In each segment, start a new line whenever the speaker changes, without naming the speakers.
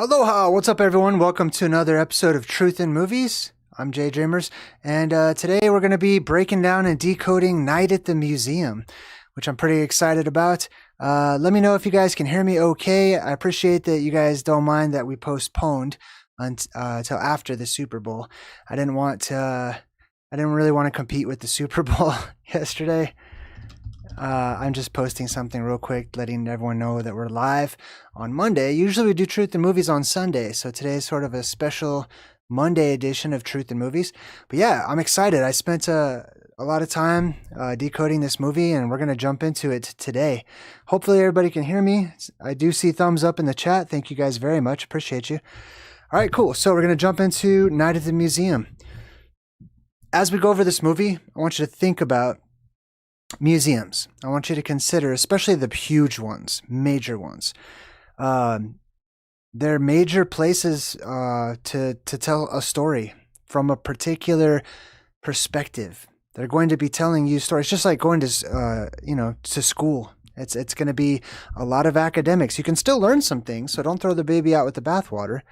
Aloha! What's up, everyone? Welcome to another episode of Truth in Movies. I'm JayDreamerZ, and today we're going to be breaking down and decoding Night at the Museum, which I'm pretty excited about. Let me know if you guys can hear me okay. I appreciate that you guys don't mind that we postponed until after the Super Bowl. I didn't really want to compete with the Super Bowl yesterday. I'm just posting something real quick, letting everyone know that we're live on Monday. Usually we do Truth in Movies on Sunday, so today is sort of a special Monday edition of Truth in Movies. But yeah, I'm excited. I spent a lot of time decoding this movie, and we're going to jump into it today. Hopefully everybody can hear me. I do see thumbs up in the chat. Thank you guys very much. Appreciate you. All right, cool. So we're going to jump into Night at the Museum. As we go over this movie, I want you to think about museums. I want you to consider, especially the huge ones, major ones. They're major places to tell a story from a particular perspective. They're going to be telling you stories, just like going to to school. It's going to be a lot of academics. You can still learn some things, so don't throw the baby out with the bathwater.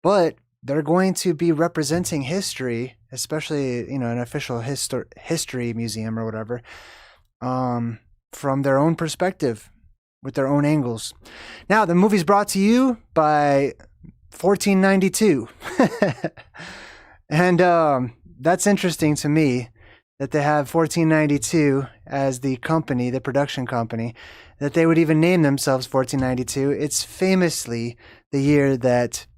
But they're going to be representing history, especially an official history museum or whatever. From their own perspective, with their own angles. Now, the movie's brought to you by 1492. And that's interesting to me that they have 1492 as the company, the production company, that they would even name themselves 1492. It's famously the year that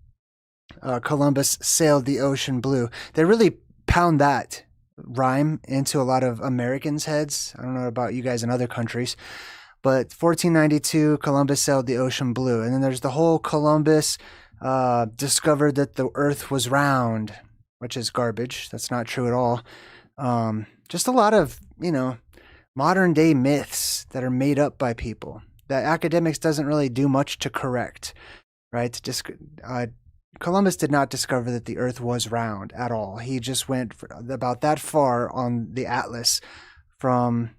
Columbus sailed the ocean blue. They really pound that rhyme into a lot of Americans' heads. I don't know about you guys in other countries, but 1492, Columbus sailed the ocean blue. And then there's the whole Columbus discovered that the earth was round, which is garbage. That's not true at all. Just a lot of, modern day myths that are made up by people that academics doesn't really do much to correct, right? Columbus did not discover that the earth was round at all. He just went about that far on the atlas from,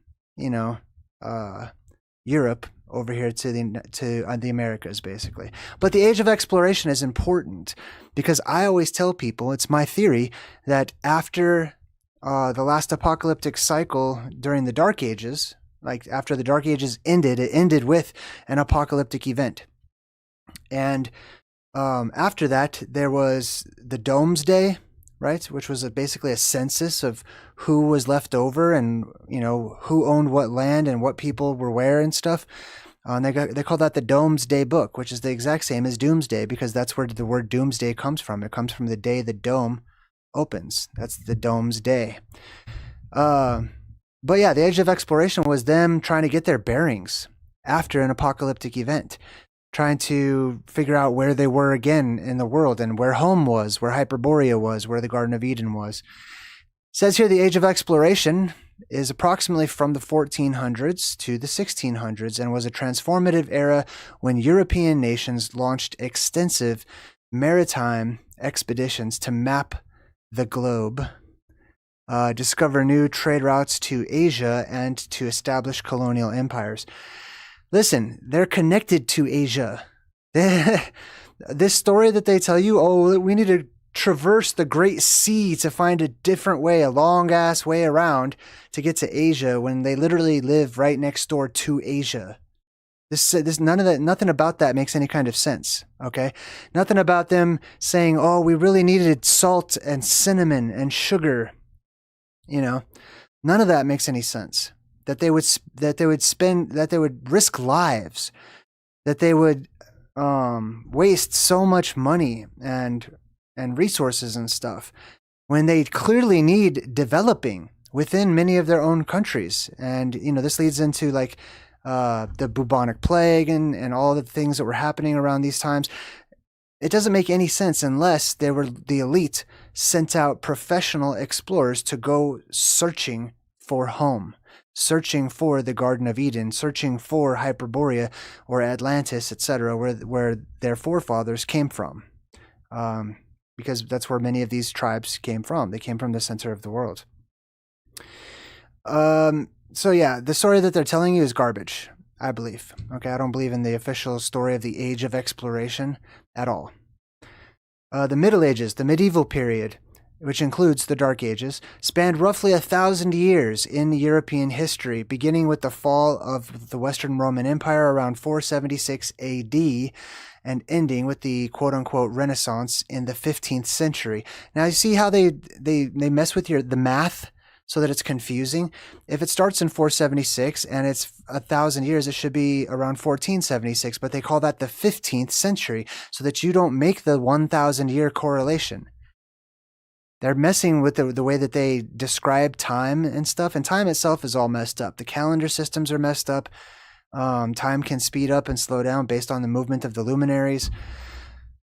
Europe over here to the Americas, basically. But the age of exploration is important because I always tell people, it's my theory, that after the last apocalyptic cycle during the Dark Ages, like after the Dark Ages ended, it ended with an apocalyptic event. And after that, there was the Domesday, right? Which was basically a census of who was left over and, who owned what land and what people were where and stuff. And they call that the Domesday Book, which is the exact same as Doomsday because that's where the word Doomsday comes from. It comes from the day the dome opens. That's the Domesday. But yeah, the age of exploration was them trying to get their bearings after an apocalyptic event, trying to figure out where they were again in the world and where home was, where Hyperborea was, where the Garden of Eden was. It says here the age of exploration is approximately from the 1400s to the 1600s and was a transformative era when European nations launched extensive maritime expeditions to map the globe, discover new trade routes to Asia, and to establish colonial empires. Listen, they're connected to Asia. This story that they tell you, we need to traverse the Great Sea to find a different way, a long-ass way around to get to Asia when they literally live right next door to Asia. Nothing about that makes any kind of sense, okay? Nothing about them saying, we really needed salt and cinnamon and sugar. None of that makes any sense. That they would risk lives, that they would waste so much money and resources and stuff when they clearly need developing within many of their own countries. And this leads into the bubonic plague and all the things that were happening around these times. It doesn't make any sense unless they were the elite sent out professional explorers to go searching for home, searching for the Garden of Eden, searching for Hyperborea or Atlantis, etc., where their forefathers came from, because that's where many of these tribes came from. They came from the center of the world. So yeah, the story that they're telling you is garbage. I believe. Okay, I don't believe in the official story of the age of exploration at all. The Middle Ages, the medieval period, which includes the Dark Ages, spanned roughly 1,000 years in European history, beginning with the fall of the Western Roman Empire around 476 AD and ending with the quote-unquote Renaissance in the 15th century. Now, you see how they mess with the math so that it's confusing? If it starts in 476 and it's 1,000 years, it should be around 1476, but they call that the 15th century so that you don't make the 1,000-year correlation. They're messing with the way that they describe time and stuff, and time itself is all messed up. The calendar systems are messed up. Time can speed up and slow down based on the movement of the luminaries.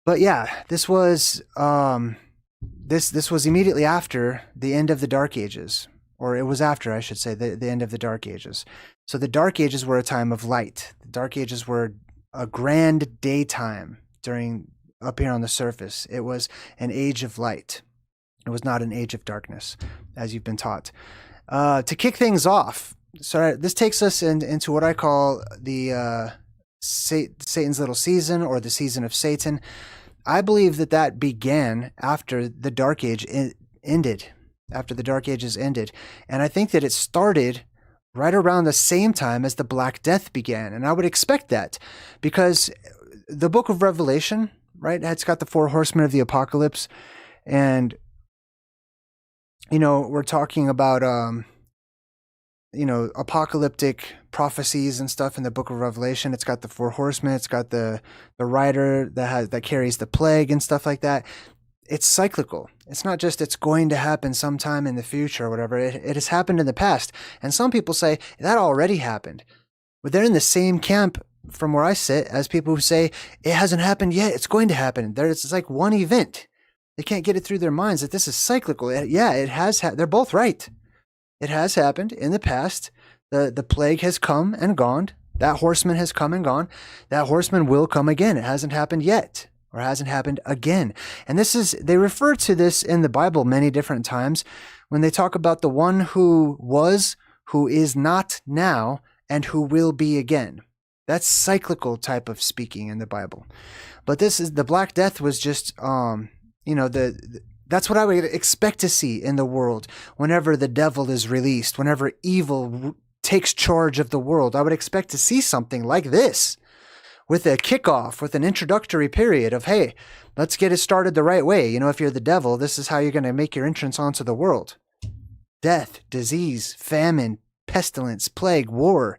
But yeah, this was this was immediately after the end of the Dark Ages, or it was after, I should say, the end of the Dark Ages. So the Dark Ages were a time of light. The Dark Ages were a grand daytime up here on the surface. It was an age of light. It was not an age of darkness, as you've been taught. To kick things off, so this takes us into what I call the Satan's little season, or the season of Satan. I believe that began after the Dark Age ended, after the Dark Ages ended. And I think that it started right around the same time as the Black Death began. And I would expect that because the book of Revelation, right, it's got the 4 horsemen of the apocalypse. And, we're talking about, apocalyptic prophecies and stuff in the book of Revelation. It's got the 4 horsemen. It's got the rider that carries the plague and stuff like that. It's cyclical. It's not just it's going to happen sometime in the future or whatever. It has happened in the past. And some people say that already happened. But they're in the same camp from where I sit as people who say it hasn't happened yet. It's going to happen. It's like one event. They can't get it through their minds that this is cyclical. Yeah, it has. They're both right. It has happened in the past. The plague has come and gone. That horseman has come and gone. That horseman will come again. It hasn't happened yet, or hasn't happened again. And they refer to this in the Bible many different times when they talk about the one who was, who is not now, and who will be again. That's cyclical type of speaking in the Bible. But the Black Death was just, that's what I would expect to see in the world whenever the devil is released, whenever evil takes charge of the world. I would expect to see something like this with a kickoff, with an introductory period of, hey, let's get it started the right way. If you're the devil, this is how you're going to make your entrance onto the world. Death, disease, famine, pestilence, plague, war.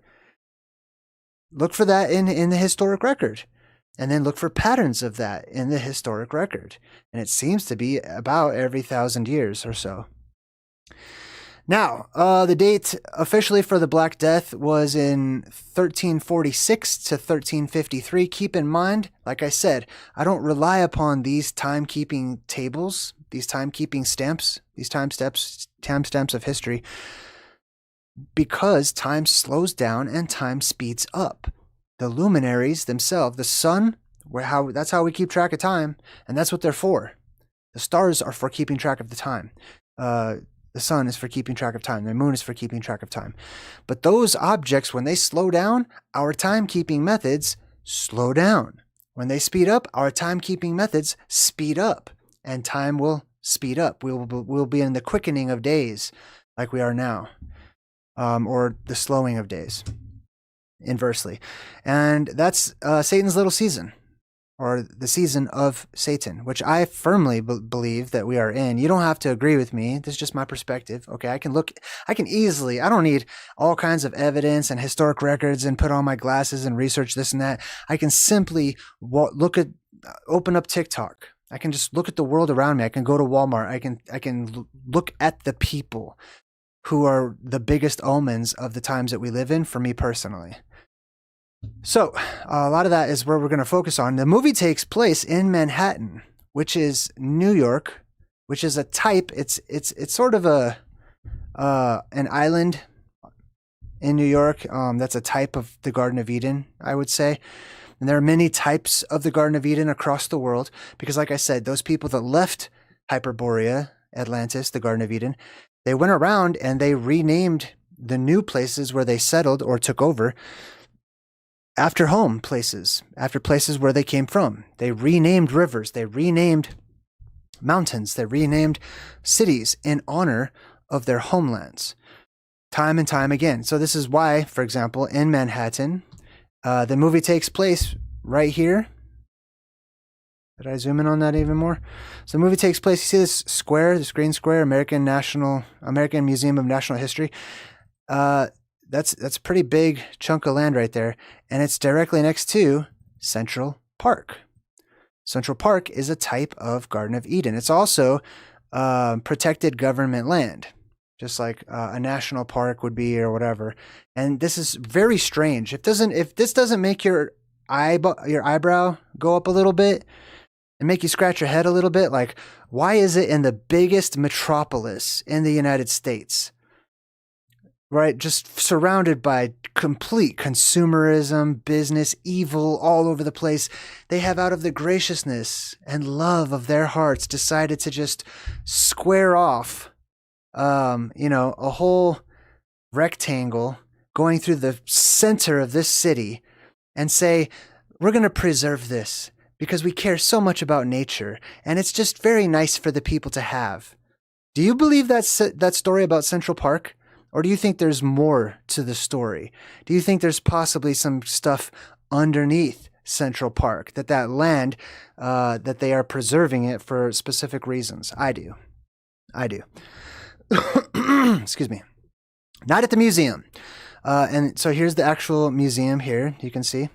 Look for that in the historic record. And then look for patterns of that in the historic record. And it seems to be about every 1,000 years or so. Now, the date officially for the Black Death was in 1346 to 1353. Keep in mind, like I said, I don't rely upon these timekeeping tables, these timekeeping stamps, these timestamps of history, because time slows down and time speeds up. The luminaries themselves, the sun, that's how we keep track of time, and that's what they're for. The stars are for keeping track of the time. The sun is for keeping track of time. The moon is for keeping track of time. But those objects, when they slow down, our timekeeping methods slow down. When they speed up, our timekeeping methods speed up, and time will speed up. We'll be in the quickening of days like we are now, or the slowing of days. Inversely. And that's Satan's little season, or the season of Satan, which I firmly believe that we are in. You don't have to agree with me. This is just my perspective. Okay, I don't need all kinds of evidence and historic records and put on my glasses and research this and that. I can simply open up TikTok. I can just look at the world around me. I can go to Walmart. I can look at the people who are the biggest omens of the times that we live in, for me personally. So a lot of that is where we're going to focus on. The movie takes place in Manhattan, which is New York, which is a type. It's sort of an island in New York. That's a type of the Garden of Eden, I would say. And there are many types of the Garden of Eden across the world because, like I said, those people that left Hyperborea, Atlantis, the Garden of Eden, they went around and they renamed the new places where they settled or took over after home places, after places where they came from. They renamed rivers, they renamed mountains, they renamed cities in honor of their homelands, time and time again. So this is why, for example, in Manhattan, the movie takes place right here. Did I zoom in on that even more? So the movie takes place, you see this square, this green square, American Museum of National History. That's a pretty big chunk of land right there. And it's directly next to Central Park. Central Park is a type of Garden of Eden. It's also protected government land, just like a national park would be or whatever. And this is very strange. If this doesn't make your eyebrow go up a little bit and make you scratch your head a little bit, like, why is it in the biggest metropolis in the United States, right, just surrounded by complete consumerism, business, evil all over the place, they have, out of the graciousness and love of their hearts, decided to just square off, a whole rectangle going through the center of this city and say, we're going to preserve this because we care so much about nature and it's just very nice for the people to have. Do you believe that story about Central Park? Or do you think there's more to the story? Do you think there's possibly some stuff underneath Central Park, that land, that they are preserving it for specific reasons? I do. Excuse me. Not at the museum. And so here's the actual museum here. You can see.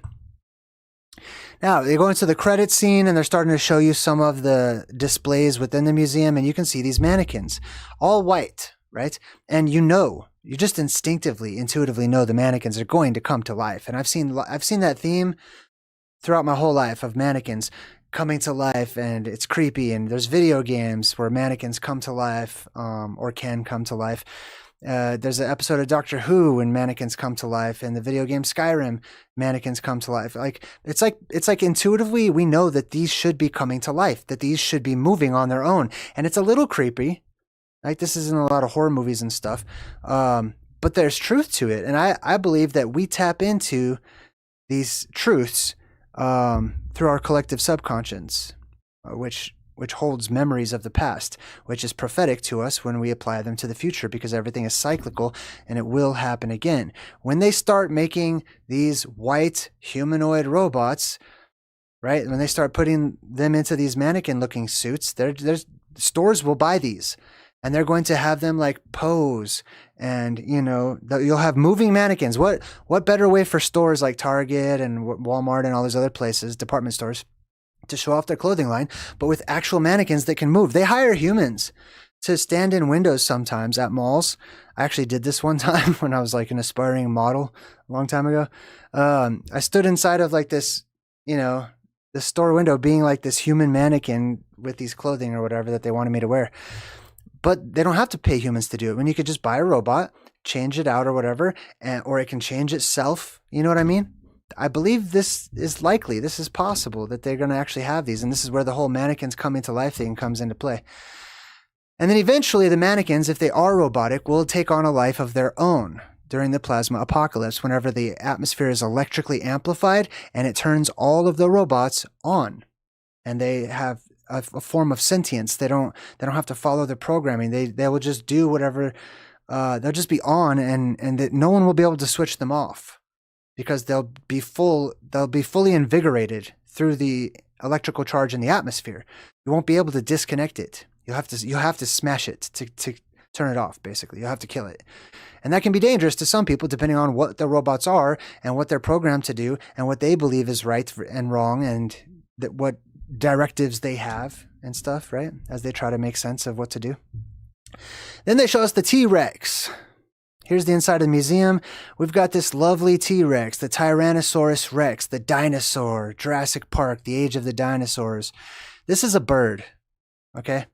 Now, they go into the credit scene and they're starting to show you some of the displays within the museum. And you can see these mannequins, all white, right? And you just intuitively know the mannequins are going to come to life. And I've seen that theme throughout my whole life of mannequins coming to life, and it's creepy. And there's video games where mannequins come to life, or can come to life. There's an episode of Doctor Who when mannequins come to life. In the video game Skyrim, mannequins come to life. It's like intuitively we know that these should be coming to life, that these should be moving on their own. And it's a little creepy. Like, this is in a lot of horror movies and stuff. But there's truth to it. And I believe that we tap into these truths through our collective subconscious, which holds memories of the past, which is prophetic to us when we apply them to the future, because everything is cyclical and it will happen again. When they start making these white humanoid robots, right? When they start putting them into these mannequin-looking suits, there's stores will buy these. And they're going to have them like pose, and you'll have moving mannequins. What better way for stores like Target and Walmart and all those other places, department stores, to show off their clothing line, but with actual mannequins that can move? They hire humans to stand in windows sometimes at malls. I actually did this one time when I was like an aspiring model a long time ago. I stood inside of like this, the store window, being like this human mannequin with these clothing or whatever that they wanted me to wear. But they don't have to pay humans to do it. When you could just buy a robot, change it out or whatever, or it can change itself. You know what I mean? I believe this is likely. This is possible that they're going to actually have these. And this is where the whole mannequins coming to life thing comes into play. And then eventually the mannequins, if they are robotic, will take on a life of their own during the plasma apocalypse, whenever the atmosphere is electrically amplified and it turns all of the robots on. And they have a form of sentience. They don't have to follow the programming. They will just do whatever. They'll just be on, and that no one will be able to switch them off, because they'll be fully invigorated through the electrical charge in the atmosphere. You won't be able to disconnect it. You'll have to smash it to turn it off. Basically, you'll have to kill it, and that can be dangerous to some people depending on what the robots are and what they're programmed to do and what they believe is right and wrong, and what directives they have and stuff, right? As they try to make sense of what to do. Then they show us the T-Rex. Here's the inside of the museum. We've got this lovely T-Rex, the Tyrannosaurus Rex, the dinosaur, Jurassic Park, the age of the dinosaurs. This is a bird, okay?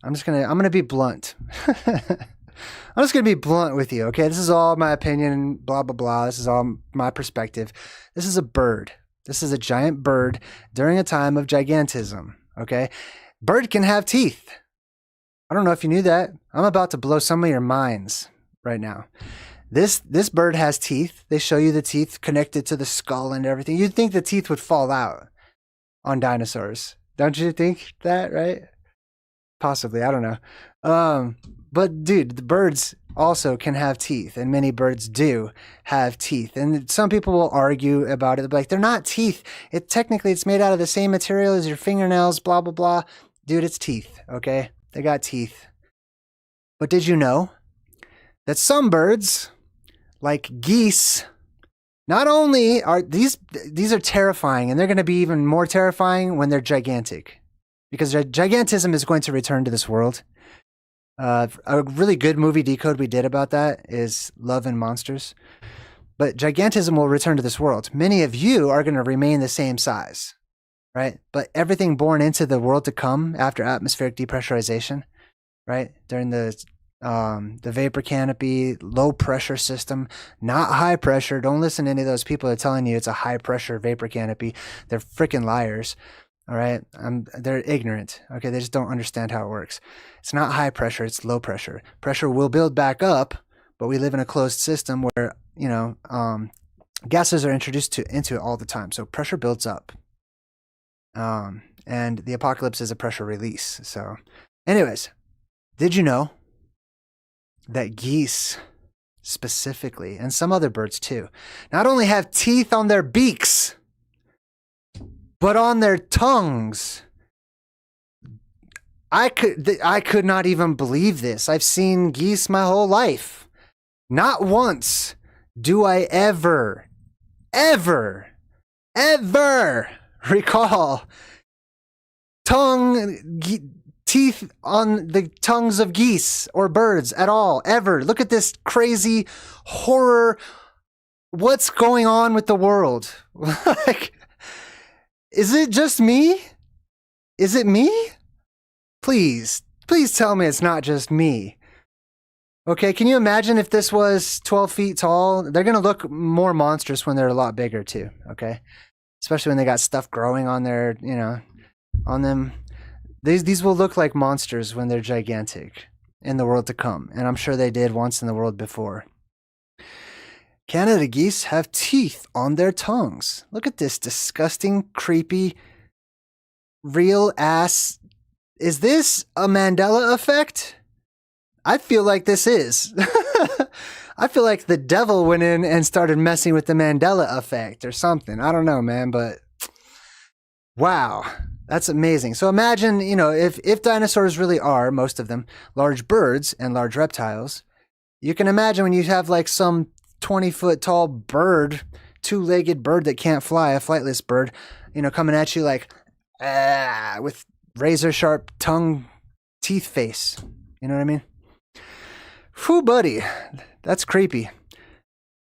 I'm gonna be blunt. I'm just gonna be blunt with you, okay? This is all my opinion, blah, blah, blah. This is all my perspective. This is a bird. This is a giant bird during a time of gigantism, okay? Bird can have teeth. I don't know if you knew that. I'm about to blow some of your minds right now. This bird has teeth. They show you the teeth connected to the skull and everything. You'd think the teeth would fall out on dinosaurs. Don't you think that, right? Possibly, I don't know. But dude, the birds also can have teeth, and many birds do have teeth. And some people will argue about it, like they're not teeth. Technically it's made out of the same material as your fingernails, blah blah blah. Dude, it's teeth, okay? They got teeth. But did you know that some birds, like geese, not only are these are terrifying, and they're going to be even more terrifying when they're gigantic, because gigantism is going to return to this world. A really good movie Decode we did about that is Love and Monsters. But gigantism will return to this world. Many of you are going to remain the same size, right? But everything born into the world to come after atmospheric depressurization, right? During the vapor canopy, low pressure system, not high pressure. Don't listen to any of those people that are telling you it's a high pressure vapor canopy. They're freaking liars. All right. They're ignorant. Okay. They just don't understand how it works. It's not high pressure. It's low pressure. Pressure will build back up, but we live in a closed system where, gases are introduced into it all the time. So pressure builds up. And the apocalypse is a pressure release. So anyways, did you know that geese specifically, and some other birds too, not only have teeth on their beaks, but on their tongues? I could not even believe this. I've seen geese my whole life. Not once do I ever recall teeth on the tongues of geese or birds at all, ever. Look at this crazy horror. What's going on with the world? Like, is it just me? Is it me? Please tell me it's not just me. Okay, can you imagine if this was 12 feet tall? They're going to look more monstrous when they're a lot bigger too, okay? Especially when they got stuff growing on their, on them. These will look like monsters when they're gigantic in the world to come. And I'm sure they did once in the world before. Canada geese have teeth on their tongues. Look at this disgusting, creepy, real ass. Is this a Mandela effect? I feel like this is. I feel like the devil went in and started messing with the Mandela effect or something. I don't know, man, but wow. That's amazing. So imagine, if dinosaurs really are, most of them, large birds and large reptiles, you can imagine when you have like some 20-foot tall bird, two-legged bird that can't fly, a flightless bird, coming at you like, with razor sharp tongue, teeth face. You know what I mean? Whew, buddy. That's creepy.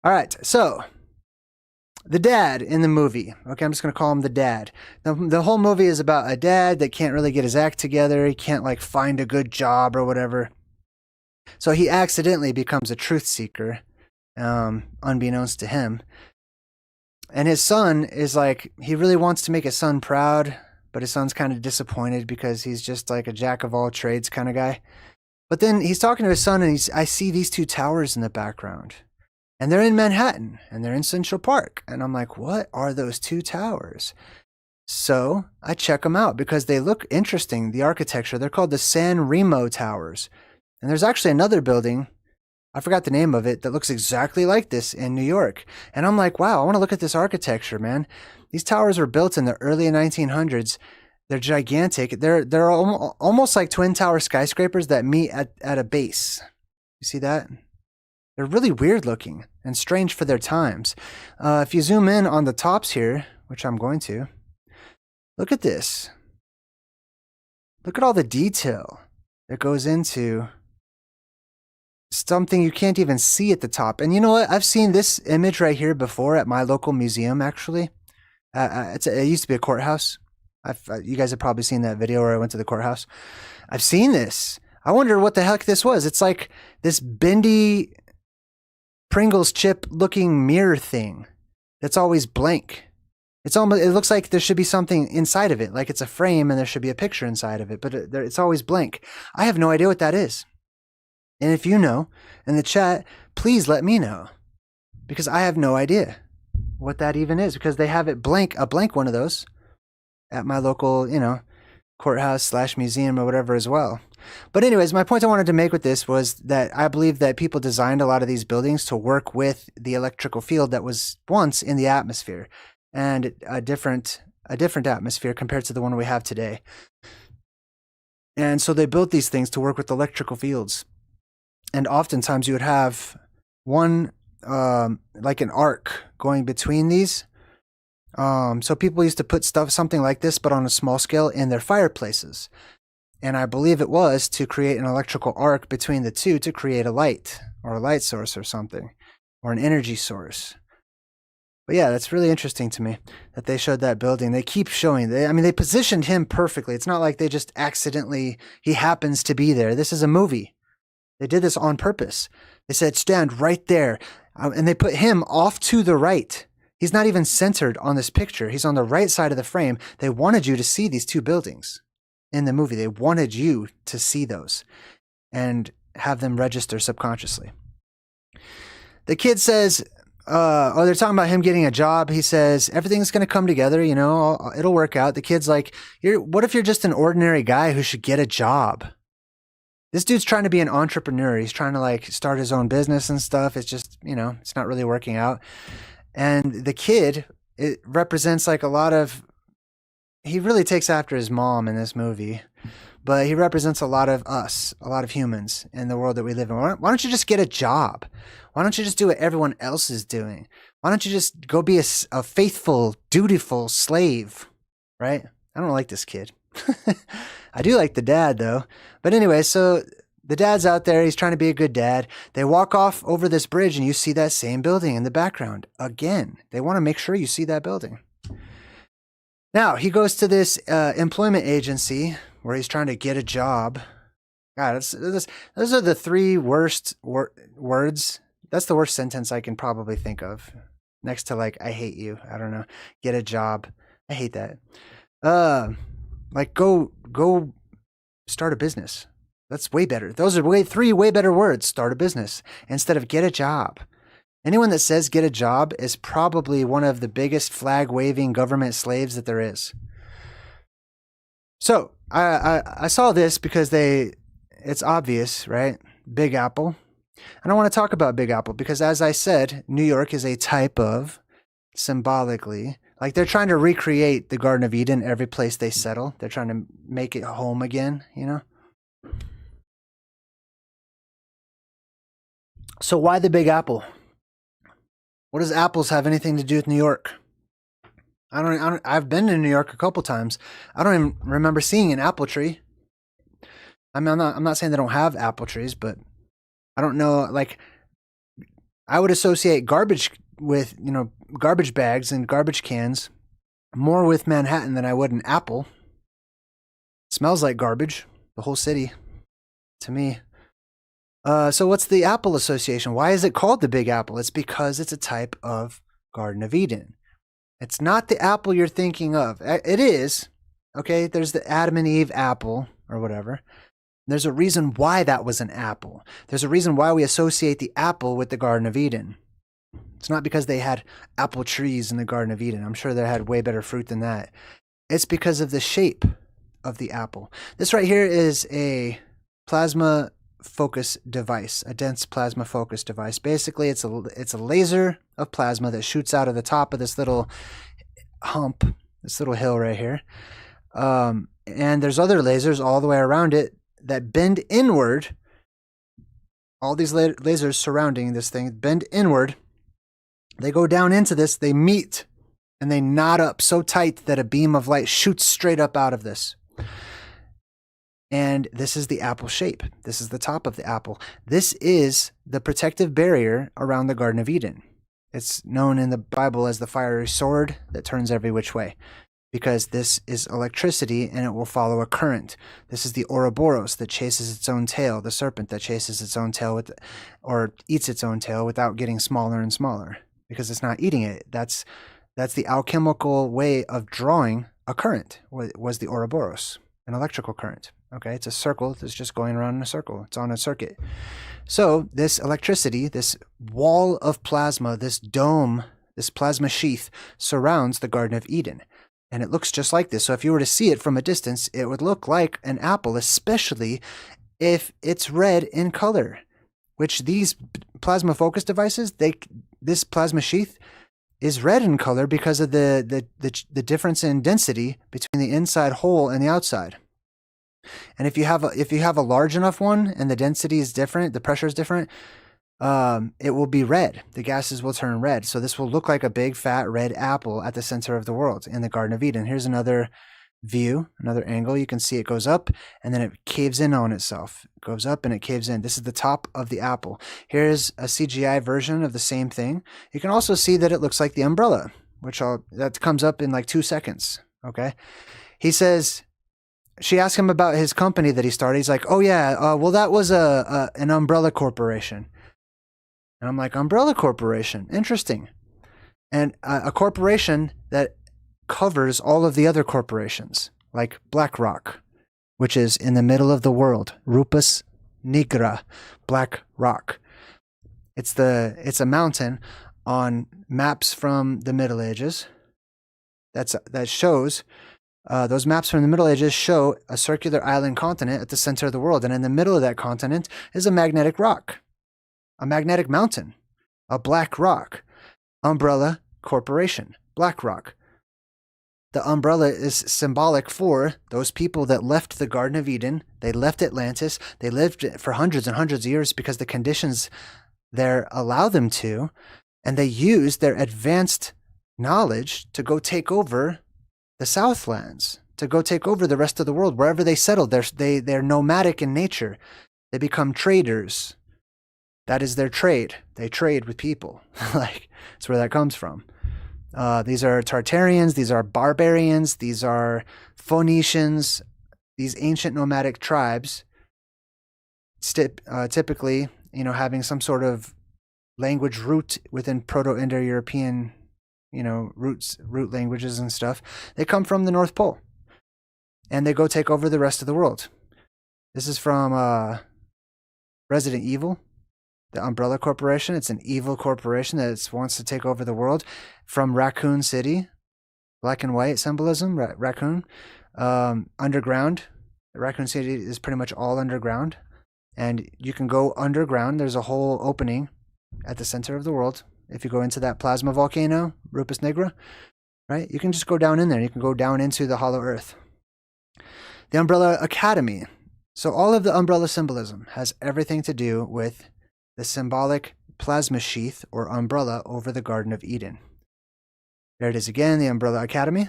All right. So the dad in the movie. Okay, I'm just going to call him the dad. The whole movie is about a dad that can't really get his act together. He can't like find a good job or whatever. So he accidentally becomes a truth seeker, unbeknownst to him. And his son is like, he really wants to make his son proud, but his son's kind of disappointed because he's just like a jack of all trades kind of guy. But then he's talking to his son and I see these two towers in the background. And they're in Manhattan, and they're in Central Park. And I'm like, what are those two towers? So I check them out because they look interesting, the architecture. They're called the San Remo Towers. And there's actually another building, I forgot the name of it, that looks exactly like this in New York. And I'm like, wow, I want to look at this architecture, man. These towers were built in the early 1900s. They're gigantic. They're almost like twin tower skyscrapers that meet at a base. You see that? They're really weird looking and strange for their times. If you zoom in on the tops here, which I'm going to, look at this. Look at all the detail that goes into something you can't even see at the top. And you know what? I've seen this image right here before at my local museum, actually. It used to be a courthouse. You guys have probably seen that video where I went to the courthouse. I've seen this. I wonder what the heck this was. It's like this bendy Pringles chip looking mirror thing that's always blank. It looks like there should be something inside of it, like it's a frame and there should be a picture inside of it, but it's always blank. I have no idea what that is. And if you know in the chat, please let me know, because I have no idea what that even is, because they have it a blank one of those at my local, courthouse / museum or whatever as well. But anyways, my point I wanted to make with this was that I believe that people designed a lot of these buildings to work with the electrical field that was once in the atmosphere, and a different atmosphere compared to the one we have today. And so they built these things to work with electrical fields. And oftentimes you would have one, like an arc going between these. So people used to put something like this, but on a small scale, in their fireplaces. And I believe it was to create an electrical arc between the two to create a light, or a light source or something, or an energy source. But yeah, that's really interesting to me that they showed that building. They keep showing. They positioned him perfectly. It's not like they just he happens to be there. This is a movie. They did this on purpose. They said, stand right there. And they put him off to the right. He's not even centered on this picture. He's on the right side of the frame. They wanted you to see these two buildings in the movie. They wanted you to see those and have them register subconsciously. The kid says, they're talking about him getting a job. He says, everything's going to come together, it'll work out. The kid's like, what if you're just an ordinary guy who should get a job? This dude's trying to be an entrepreneur. He's trying to start his own business and stuff. It's just, it's not really working out. And the kid, it represents a lot of, he really takes after his mom in this movie, but he represents a lot of us, a lot of humans in the world that we live in. Why don't you just get a job? Why don't you just do what everyone else is doing? Why don't you just go be a faithful, dutiful slave, right? I don't like this kid. I do like the dad, though. But anyway, so the dad's out there. He's trying to be a good dad. They walk off over this bridge, and you see that same building in the background. Again, they want to make sure you see that building. Now, he goes to this employment agency where he's trying to get a job. God, those are the three worst words. That's the worst sentence I can probably think of. Next to I hate you. I don't know. Get a job. I hate that. Go start a business. That's way better. Those are three way better words. Start a business instead of get a job. Anyone that says get a job is probably one of the biggest flag-waving government slaves that there is. So I saw this because it's obvious, right? Big Apple. And I want to talk about Big Apple because, as I said, New York is a type of, symbolically, they're trying to recreate the Garden of Eden every place they settle. They're trying to make it home again, So why the Big Apple? What does apples have anything to do with New York? I've been to New York a couple times. I don't even remember seeing an apple tree. I'm not saying they don't have apple trees, but I don't know. I would associate garbage with, garbage bags and garbage cans more with Manhattan than I would an apple. It smells like garbage, the whole city, to me. So what's the Apple association? Why is it called the Big Apple? It's because it's a type of Garden of Eden. It's not the apple you're thinking of. It is. Okay, there's the Adam and Eve apple or whatever. There's a reason why that was an apple. There's a reason why we associate the apple with the Garden of Eden. It's not because they had apple trees in the Garden of Eden. I'm sure they had way better fruit than that. It's because of the shape of the apple. This right here is a plasma focus device, a dense plasma focus device. Basically, it's a laser of plasma that shoots out of the top of this little hump, this little hill right here. And there's other lasers all the way around it that bend inward. All these lasers surrounding this thing bend inward. They go down into this, they meet, and they knot up so tight that a beam of light shoots straight up out of this. And this is the apple shape. This is the top of the apple. This is the protective barrier around the Garden of Eden. It's known in the Bible as the fiery sword that turns every which way, because this is electricity and it will follow a current. This is the Ouroboros that chases its own tail, the serpent that chases its own tail or eats its own tail without getting smaller and smaller, because it's not eating it. That's the alchemical way of drawing a current, was the Ouroboros. an electrical current. Okay, it's a circle that's just going around in a circle. It's on a circuit. So this electricity, this wall of plasma, this dome, this plasma sheath surrounds the Garden of Eden. And it looks just like this. So if you were to see it from a distance, it would look like an apple, especially if it's red in color, which these plasma focus devices, this plasma sheath is red in color because of the difference in density between the inside hole and the outside. And if you have a large enough one and the density is different, the pressure is different, it will be red. The gases will turn red. So this will look like a big fat red apple at the center of the world in the Garden of Eden. Here's another view, another angle. You can see it goes up and then it caves in on itself. It goes up and it caves in. This is the top of the apple. Here's a CGI version of the same thing. You can also see that it looks like the umbrella, that comes up in like 2 seconds. Okay. He says, she asked him about his company that he started. He's like, oh yeah, well that was an umbrella corporation. And I'm like, umbrella corporation, interesting. And a corporation that covers all of the other corporations, like BlackRock, which is in the middle of the world. Rupus nigra, Black Rock. It's a mountain on maps from the Middle Ages. That shows those maps from the Middle Ages show a circular island continent at the center of the world, and in the middle of that continent is a magnetic rock, a magnetic mountain, a black rock. Umbrella corporation, BlackRock. The umbrella is symbolic for those people that left the Garden of Eden. They left Atlantis. They lived for hundreds and hundreds of years because the conditions there allow them to, and they used their advanced knowledge to go take over the Southlands, to go take over the rest of the world. Wherever they settled, they're nomadic in nature. They become traders. That is their trade. They trade with people. Like, that's where that comes from. These are Tartarians, these are barbarians, these are Phoenicians, these ancient nomadic tribes, typically, having some sort of language root within Proto-Indo-European, root languages and stuff. They come from the North Pole, and they go take over the rest of the world. This is from Resident Evil. The Umbrella Corporation. It's an evil corporation that wants to take over the world. From Raccoon City, black and white symbolism, raccoon. Underground. Raccoon City is pretty much all underground. And you can go underground. There's a whole opening at the center of the world. If you go into that plasma volcano, Rupus Nigra, right? You can just go down in there. You can go down into the hollow earth. The Umbrella Academy. So all of the umbrella symbolism has everything to do with the symbolic plasma sheath or umbrella over the Garden of Eden. There it is again, the Umbrella Academy.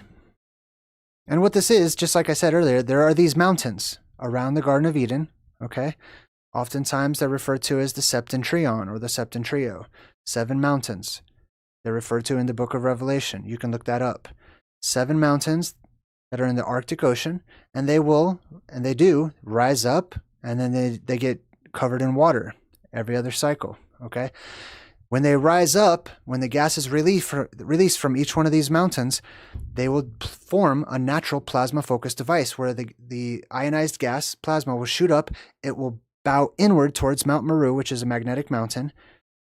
And what this is, just like I said earlier, there are these mountains around the Garden of Eden, okay? Oftentimes they're referred to as the Septentrion or the Septentrio. 7 mountains. They're referred to in the book of Revelation. You can look that up. 7 mountains that are in the Arctic Ocean, and they do rise up, and then they get covered in water every other cycle, okay? When they rise up, when the gas is released from each one of these mountains, they will form a natural plasma-focused device where the ionized gas plasma will shoot up, it will bow inward towards Mount Meru, which is a magnetic mountain,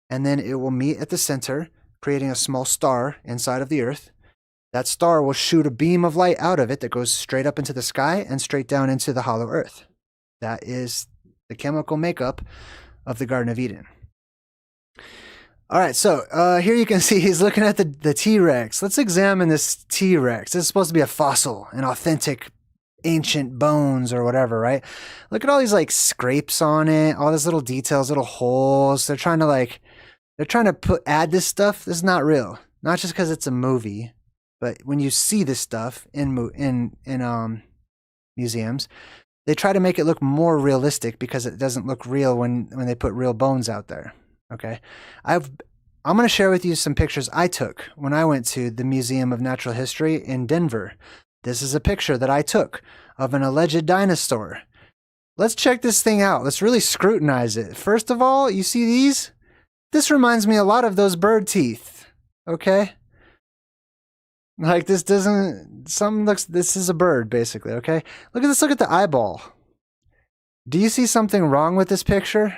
and then it will meet at the center, creating a small star inside of the Earth. That star will shoot a beam of light out of it that goes straight up into the sky and straight down into the hollow Earth. That is the chemical makeup of the Garden of Eden. All right, so here you can see he's looking at the T-Rex. Let's examine this T-Rex. This is supposed to be a fossil, an authentic ancient bones or whatever, right? Look at all these like scrapes on it, all these little details, little holes. They're trying to add this stuff. This is not real. Not just because it's a movie, but when you see this stuff in museums, they try to make it look more realistic because it doesn't look real when they put real bones out there. Okay. I'm going to share with you some pictures I took when I went to the Museum of Natural History in Denver. This is a picture that I took of an alleged dinosaur. Let's check this thing out. Let's really scrutinize it. First of all, you see these? This reminds me a lot of those bird teeth. Okay. Like this doesn't, this is a bird basically, okay? Look at this, look at the eyeball. Do you see something wrong with this picture?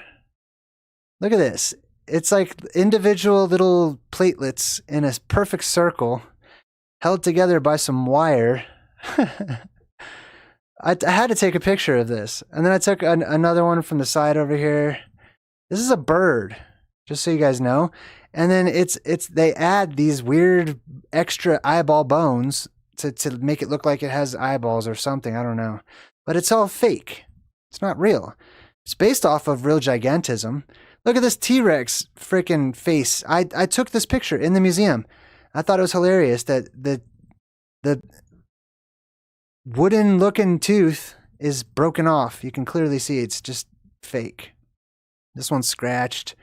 Look at this. It's like individual little platelets in a perfect circle held together by some wire. I had to take a picture of this. And then I took another one from the side over here. This is a bird, just so you guys know. And then they add these weird extra eyeball bones to make it look like it has eyeballs or something. I don't know. But it's all fake. It's not real. It's based off of real gigantism. Look at this T-Rex freaking face. I took this picture in the museum. I thought it was hilarious that the wooden looking tooth is broken off. You can clearly see it's just fake. This one's scratched.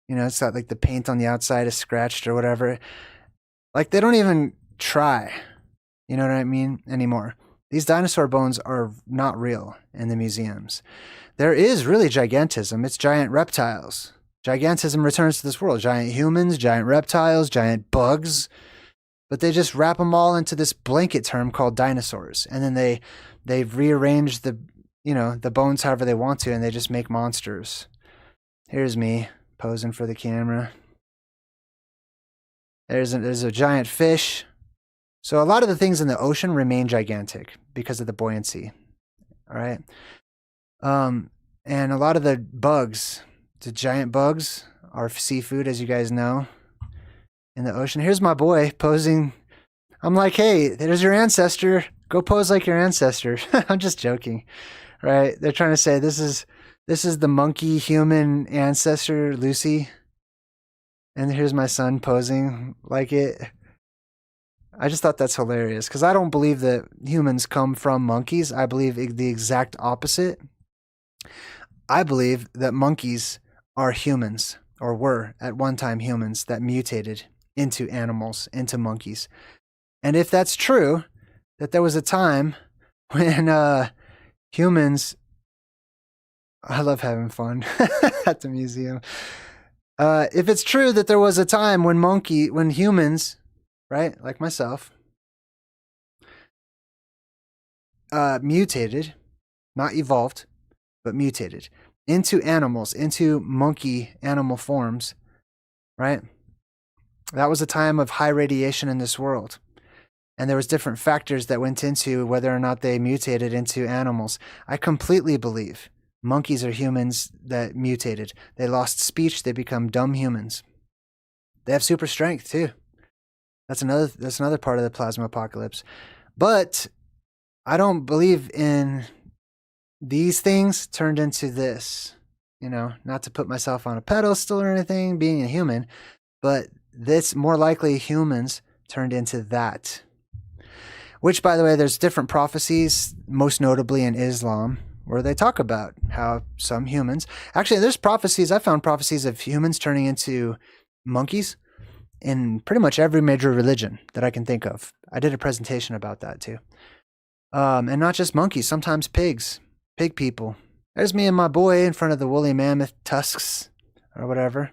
You know, it's got like the paint on the outside is scratched or whatever. Like they don't even try. You know what I mean? Anymore. These dinosaur bones are not real in the museums. There is really gigantism. It's giant reptiles. Gigantism returns to this world. Giant humans, giant reptiles, giant bugs. But they just wrap them all into this blanket term called dinosaurs. And then they rearrange the bones however they want to, and they just make monsters. Here's me posing for the camera. There's a giant fish. So a lot of the things in the ocean remain gigantic because of the buoyancy. All right. And a lot of the bugs, the giant bugs, are seafood, as you guys know, in the ocean. Here's my boy posing. I'm like, hey, there's your ancestor. Go pose like your ancestor. I'm just joking, right? They're trying to say this is the monkey human ancestor, Lucy. And here's my son posing like it. I just thought that's hilarious because I don't believe that humans come from monkeys. I believe the exact opposite. I believe that monkeys are humans, or were at one time humans that mutated into animals, into monkeys. And if that's true, that there was a time when humans... I love having fun at the museum. If it's true that there was a time when humans, right, like myself, mutated, not evolved, but mutated into animals, into monkey animal forms, right? That was a time of high radiation in this world. And there was different factors that went into whether or not they mutated into animals. I completely believe monkeys are humans that mutated. They lost speech, they become dumb humans. They have super strength too. That's another part of the plasma apocalypse. But I don't believe in these things turned into this, not to put myself on a pedestal or anything, being a human, but this more likely humans turned into that. Which, by the way, there's different prophecies, most notably in Islam, where they talk about how some humans, actually there's prophecies, I found prophecies of humans turning into monkeys in pretty much every major religion that I can think of. I did a presentation about that too. And not just monkeys, sometimes pigs. Pig people. There's me and my boy in front of the woolly mammoth tusks or whatever.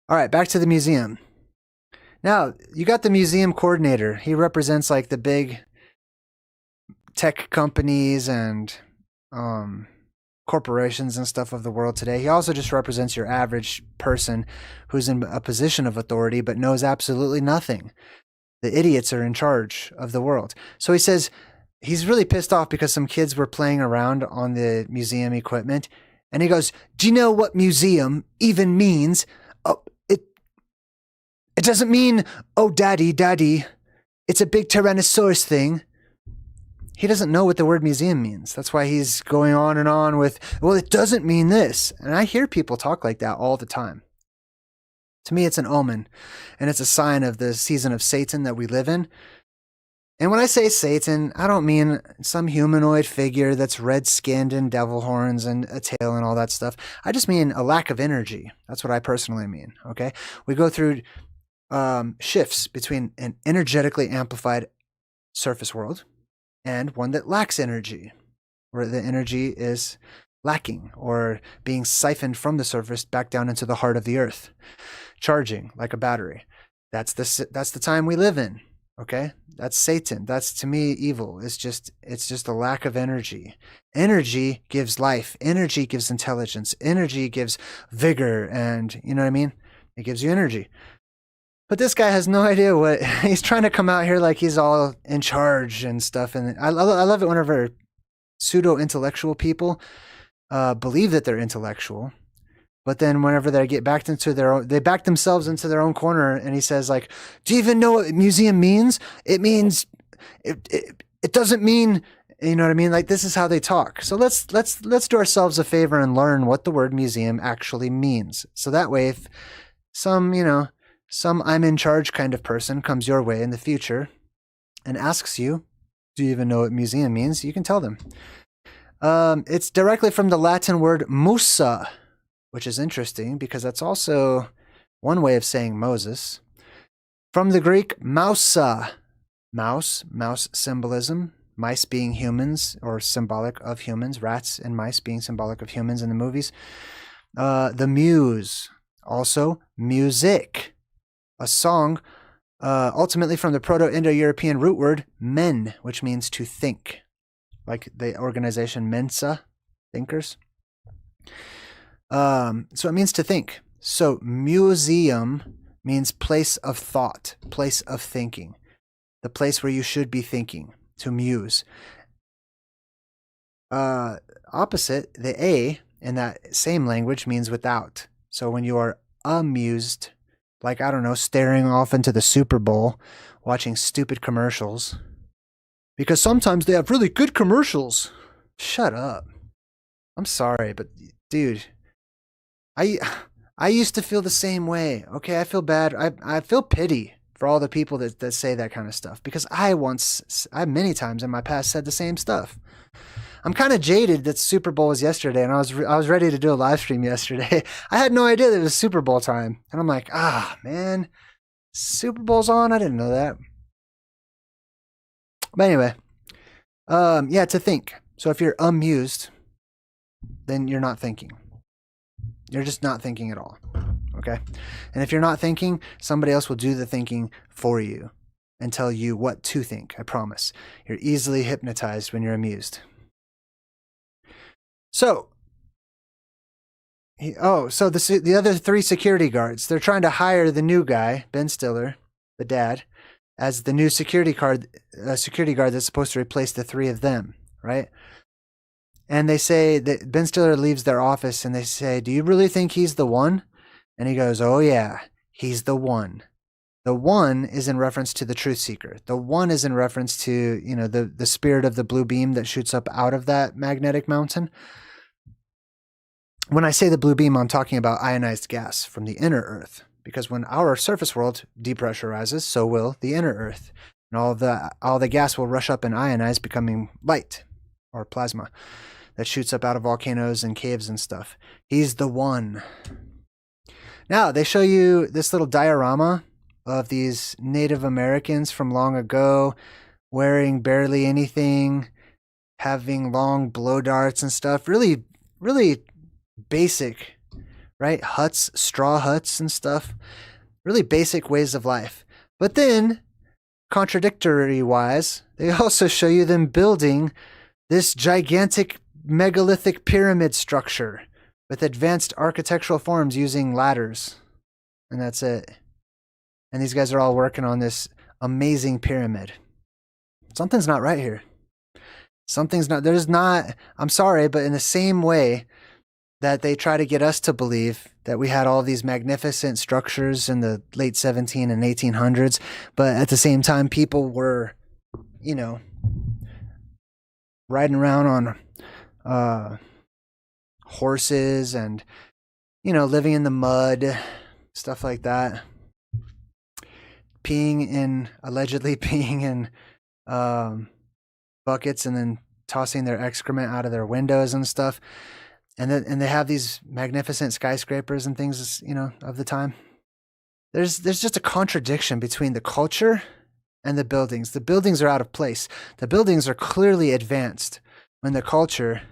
All right, back to the museum. Now, you got the museum coordinator. He represents like the big tech companies and corporations and stuff of the world today. He also just represents your average person who's in a position of authority but knows absolutely nothing. The idiots are in charge of the world. So he says, he's really pissed off because some kids were playing around on the museum equipment. And he goes, do you know what museum even means? Oh, it doesn't mean, oh, daddy. It's a big Tyrannosaurus thing. He doesn't know what the word museum means. That's why he's going on and on with, well, it doesn't mean this. And I hear people talk like that all the time. To me, it's an omen. And it's a sign of the season of Satan that we live in. And when I say Satan, I don't mean some humanoid figure that's red-skinned and devil horns and a tail and all that stuff. I just mean a lack of energy. That's what I personally mean, okay? We go through shifts between an energetically amplified surface world and one that lacks energy, where the energy is lacking or being siphoned from the surface back down into the heart of the earth, charging like a battery. That's the time we live in. Okay, that's Satan. That's, to me, evil. It's just a lack of energy. Energy gives life. Energy gives intelligence. Energy gives vigor, and you know what I mean? It gives you energy. But this guy has no idea what he's trying to come out here like he's all in charge and stuff. And I love it whenever pseudo-intellectual people believe that they're intellectual. But then whenever they get backed into they back themselves into their own corner, and he says, like, do you even know what museum means? It means, it doesn't mean, you know what I mean? Like, this is how they talk. So let's do ourselves a favor and learn what the word museum actually means. So that way, if some I'm in charge kind of person comes your way in the future and asks you, do you even know what museum means? You can tell them. It's directly from the Latin word musa, which is interesting because that's also one way of saying Moses. From the Greek mousa, mouse symbolism, mice being humans or symbolic of humans, rats and mice being symbolic of humans in the movies. The muse, also music, a song, ultimately from the Proto-Indo-European root word men, which means to think, like the organization Mensa, thinkers. So it means to think. So museum means place of thought, place of thinking, the place where you should be thinking, to muse. Opposite, the A in that same language means without. So when you are amused, like, I don't know, staring off into the Super Bowl, watching stupid commercials, because sometimes they have really good commercials. Shut up. I'm sorry, but dude, I used to feel the same way. Okay, I feel bad. I feel pity for all the people that say that kind of stuff, because I many times in my past said the same stuff. I'm kind of jaded that Super Bowl was yesterday, and I was ready to do a live stream yesterday. I had no idea that it was Super Bowl time, and I'm like, man, Super Bowl's on. I didn't know that. But anyway, yeah, to think. So if you're amused, then you're not thinking. You're just not thinking at all. Okay? And if you're not thinking, somebody else will do the thinking for you and tell you what to think. I promise. You're easily hypnotized when you're amused. So the other 3 security guards, they're trying to hire the new guy, Ben Stiller, the dad, as the new security guard that's supposed to replace the 3 of them, right? And they say that Ben Stiller leaves their office, and they say, do you really think he's the one? And he goes, oh yeah, he's the one. The one is in reference to the truth seeker. The one is in reference to, the spirit of the blue beam that shoots up out of that magnetic mountain. When I say the blue beam, I'm talking about ionized gas from the inner Earth, because when our surface world depressurizes, so will the inner Earth, and all the gas will rush up and ionize, becoming light or plasma that shoots up out of volcanoes and caves and stuff. He's the one. Now, they show you this little diorama of these Native Americans from long ago, wearing barely anything, having long blow darts and stuff. Really, really basic, right? Huts, straw huts and stuff. Really basic ways of life. But then, contradictory-wise, they also show you them building this gigantic megalithic pyramid structure with advanced architectural forms using ladders. And that's it. And these guys are all working on this amazing pyramid. Something's not right here. I'm sorry, but in the same way that they try to get us to believe that we had all these magnificent structures in the late 17 and 1800s, but at the same time, people were, riding around on horses and, living in the mud, stuff like that. Allegedly peeing in buckets and then tossing their excrement out of their windows and stuff. And they have these magnificent skyscrapers and things, of the time. There's just a contradiction between the culture and the buildings. The buildings are out of place. The buildings are clearly advanced when the culture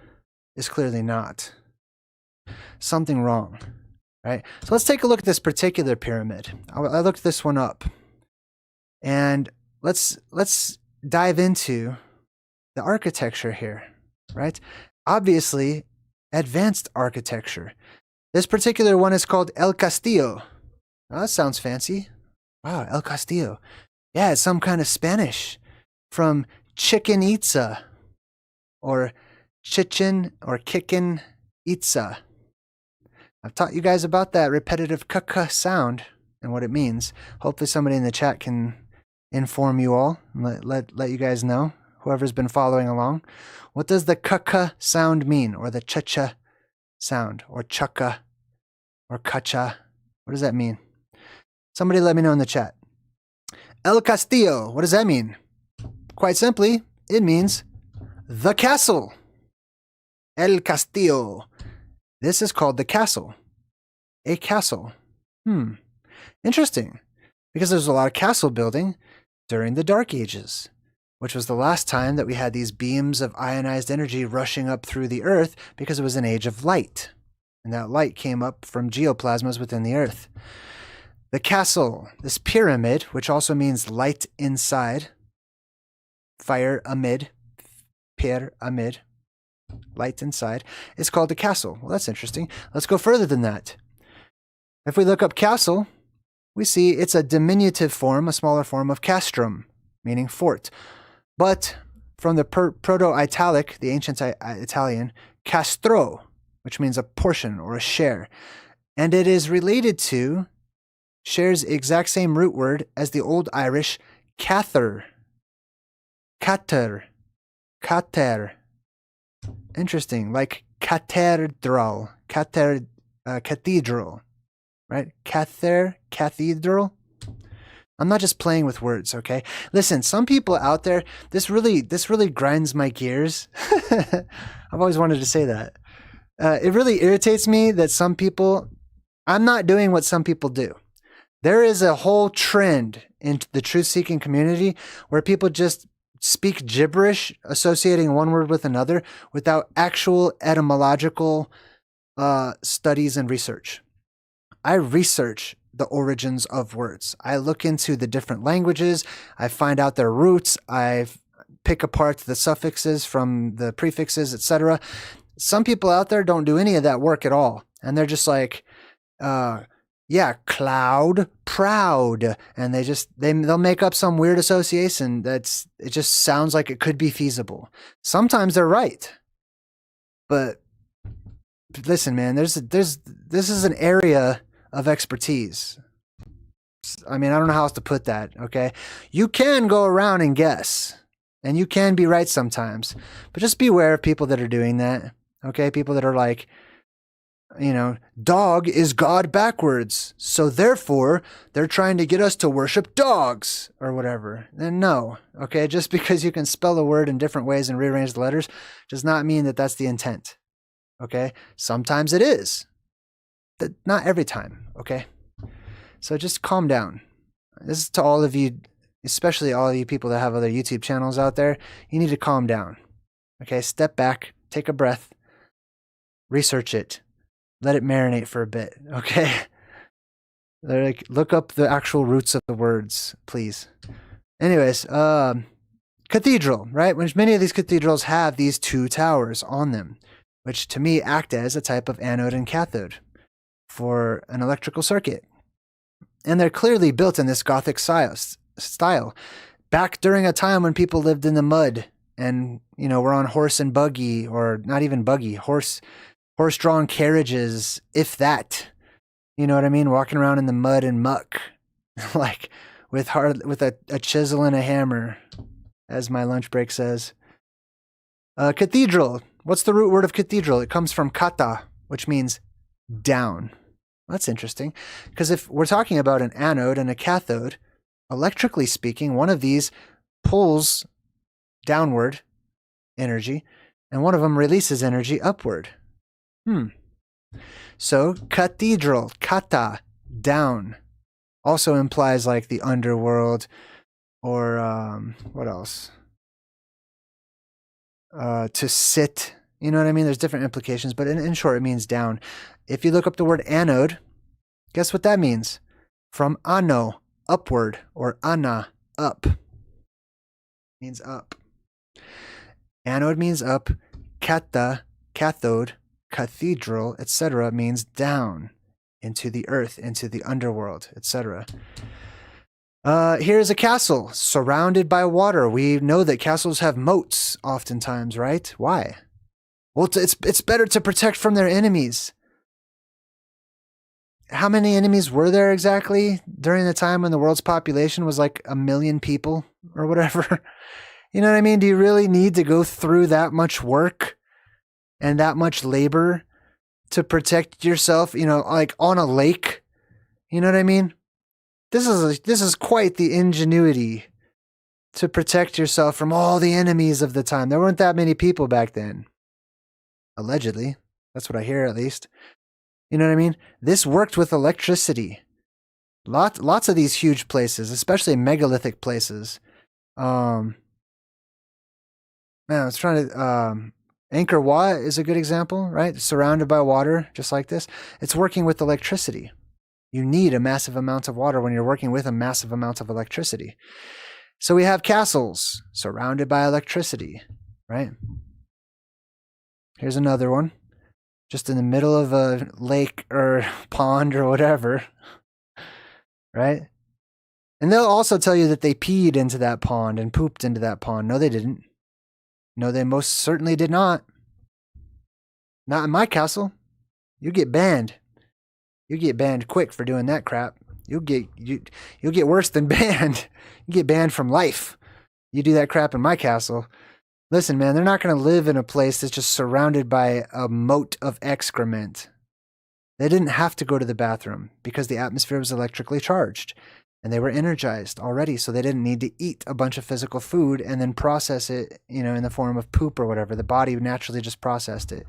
is clearly not. Something wrong. right? So let's take a look at this particular pyramid. I looked this one up, and let's dive into the architecture here, right? Obviously, advanced architecture. This particular one is called El Castillo. Oh, that sounds fancy. Wow, El Castillo. Yeah, it's some kind of Spanish from Chichen Itza, or Chichen or Kicken Itza. I've taught you guys about that repetitive kk sound and what it means. Hopefully somebody in the chat can inform you all and let you guys know, whoever's been following along. What does the kk sound mean, or the cha-cha sound, or chaka, or kacha? What does that mean? Somebody let me know in the chat. El Castillo, what does that mean? Quite simply, it means the castle. El Castillo. This is called the castle. A castle. Interesting. Because there's a lot of castle building during the Dark Ages, which was the last time that we had these beams of ionized energy rushing up through the Earth, because it was an age of light. And that light came up from geoplasmas within the Earth. The castle, this pyramid, which also means light inside, fire amid, pyramid, light inside, is called a castle. Well, that's interesting. Let's go further than that. If we look up castle, we see it's a diminutive form, a smaller form of castrum, meaning fort. But from the Proto-Italic, the ancient Italian, castro, which means a portion or a share. And it is related to, shares the exact same root word as the Old Irish cather. Cater. Cater. Interesting, like cathedral. Cathedral. Right? Cathedral. I'm not just playing with words, okay? Listen, some people out there, this really grinds my gears. I've always wanted to say that. It really irritates me that some people, I'm not doing what some people do. There is a whole trend in the truth-seeking community where people just speak gibberish, associating one word with another without actual etymological studies and research. I research the origins of words. I look into the different languages. I find out their roots. I pick apart the suffixes from the prefixes, etc. Some people out there don't do any of that work at all. And they're just like, yeah, cloud, proud. And they'll make up some weird association it just sounds like it could be feasible. Sometimes they're right. But listen, man, this is an area of expertise. I mean, I don't know how else to put that, okay? You can go around and guess, and you can be right sometimes, but just beware of people that are doing that, okay? People that are like, dog is God backwards, so therefore they're trying to get us to worship dogs or whatever. Then no, okay? Just because you can spell a word in different ways and rearrange the letters does not mean that that's the intent, okay? Sometimes it is. Not every time, okay? So just calm down. This is to all of you, especially all of you people that have other YouTube channels out there. You need to calm down, okay? Step back, take a breath, research it, let it marinate for a bit, okay? Look up the actual roots of the words, please. Anyways, cathedral, right? Which many of these cathedrals have these two towers on them, which to me act as a type of anode and cathode for an electrical circuit. And they're clearly built in this Gothic style, back during a time when people lived in the mud and, were on horse and buggy, or not even buggy, horse-drawn carriages, if that. You know what I mean? Walking around in the mud and muck, like with a chisel and a hammer, as my lunch break says. Cathedral. What's the root word of cathedral? It comes from kata, which means down. That's interesting, because if we're talking about an anode and a cathode, electrically speaking, one of these pulls downward energy, and one of them releases energy upward. So cathedral, kata, down, also implies like the underworld, or what else? To sit. You know what I mean? There's different implications, but in short, it means down. If you look up the word anode, Guess what that means? From ano, upward, or ana, up. Means up. Anode means up. Kata, cathode, cathedral, etc. means down into the earth, into the underworld, etc. Here's a castle surrounded by water. We know that castles have moats oftentimes, right? Why? Well, it's better to protect from their enemies. How many enemies were there exactly during the time when the world's population was like 1 million people or whatever? You know what I mean? Do you really need to go through that much work and that much labor to protect yourself, you know, like on a lake? You know what I mean? This is quite the ingenuity to protect yourself from all the enemies of the time. There weren't that many people back then. Allegedly. That's what I hear, at least. You know what I mean? This worked with electricity. Lots of these huge places, especially megalithic places. Man, I was trying to... Angkor Wat is a good example, right? Surrounded by water, just like this. It's working with electricity. You need a massive amount of water when you're working with a massive amount of electricity. So we have castles surrounded by electricity, right? Here's another one. Just in the middle of a lake or pond or whatever, right? And they'll also tell you that they peed into that pond and pooped into that pond. No, they didn't. No, they most certainly did not. Not in my castle. You get banned. You get banned quick for doing that crap. You'll get worse than banned. You get banned from life. You do that crap in my castle. Listen, man, they're not going to live in a place that's just surrounded by a moat of excrement. They didn't have to go to the bathroom because the atmosphere was electrically charged and they were energized already, so they didn't need to eat a bunch of physical food and then process it, you know, in the form of poop or whatever. The body naturally just processed it.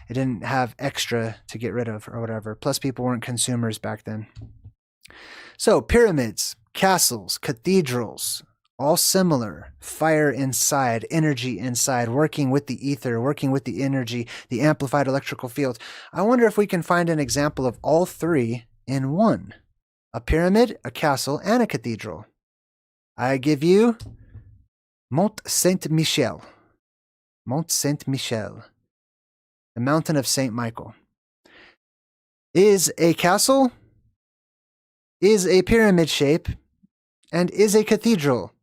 It didn't have extra to get rid of or whatever. Plus, people weren't consumers back then. So, pyramids, castles, cathedrals, all similar. Fire inside, energy inside, working with the ether, working with the energy, the amplified electrical field. I wonder if we can find an example of all three in one. A pyramid, a castle, and a cathedral. I give you Mont Saint-Michel. Mont Saint-Michel. The mountain of Saint Michael. Is a castle, is a pyramid shape, and is a cathedral.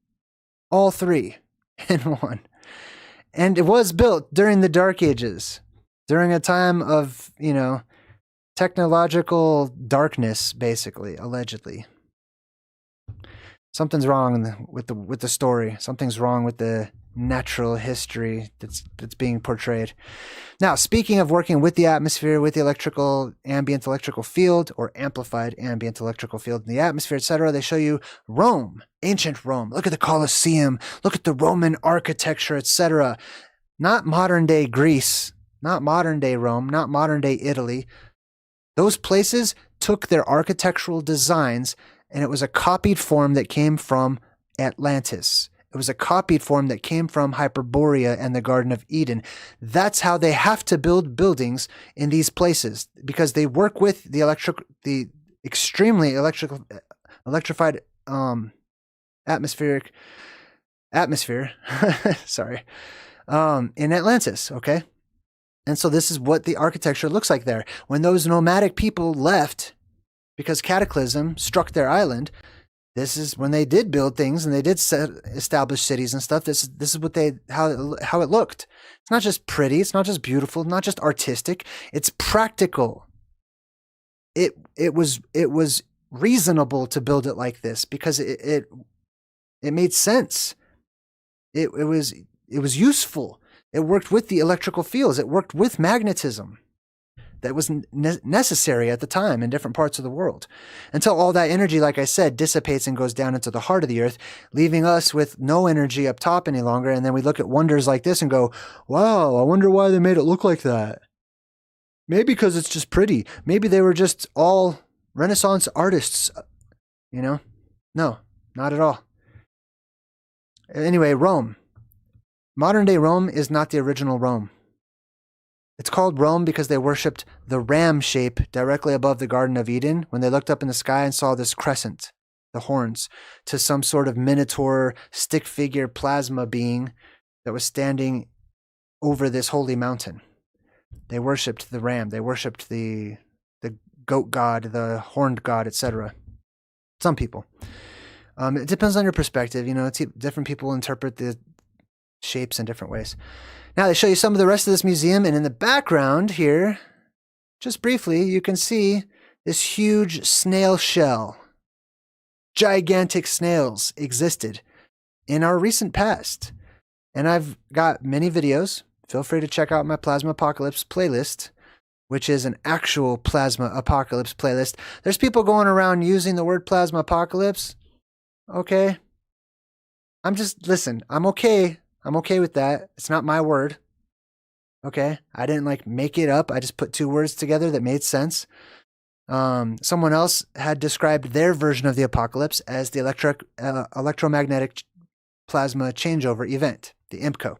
All three in one. And it was built during the Dark Ages, during a time of, you know, technological darkness, basically, allegedly. Something's wrong with the story. Something's wrong with the natural history that's being portrayed. Now, speaking of working with the atmosphere, with the ambient electrical field, or amplified ambient electrical field in the atmosphere, etc., they show you Rome, ancient Rome. Look at the Colosseum. Look at the Roman architecture, etc. Not modern day Greece, not modern day Rome, not modern day Italy. Those places took their architectural designs, and it was a copied form that came from Atlantis. It was a copied form that came from Hyperborea and the Garden of Eden. That's how they have to build buildings in these places, because they work with the extremely electrified atmosphere. Sorry, in Atlantis. Okay, and so this is what the architecture looks like there. When those nomadic people left, because cataclysm struck their island. This is when they did build things and they did establish cities and stuff. This is what how it looked. It's not just pretty. It's not just beautiful. Not just artistic. It's practical. It was reasonable to build it like this because it made sense. It was useful. It worked with the electrical fields. It worked with magnetism. That was necessary at the time in different parts of the world, until all that energy, like I said, dissipates and goes down into the heart of the earth, leaving us with no energy up top any longer. And then we look at wonders like this and go, wow, I wonder why they made it look like that. Maybe because it's just pretty. Maybe they were just all Renaissance artists, you know? No, not at all. Anyway, Rome. Modern day Rome is not the original Rome. It's called Rome because they worshipped the ram shape directly above the Garden of Eden when they looked up in the sky and saw this crescent, the horns, to some sort of minotaur stick figure plasma being that was standing over this holy mountain. They worshipped the ram. They worshipped the goat god, the horned god, etc. Some people. It depends on your perspective. You know, different people interpret the shapes in different ways. Now they show you some of the rest of this museum, and in the background here, just briefly, you can see this huge snail shell. Gigantic snails existed in our recent past. And I've got many videos. Feel free to check out my Plasma Apocalypse playlist, which is an actual Plasma Apocalypse playlist. There's people going around using the word Plasma Apocalypse. Okay. Listen, I'm okay. I'm okay with that. It's not my word. Okay. I didn't like make it up. I just put two words together that made sense. Someone else had described their version of the apocalypse as the electromagnetic plasma changeover event, the IMCO.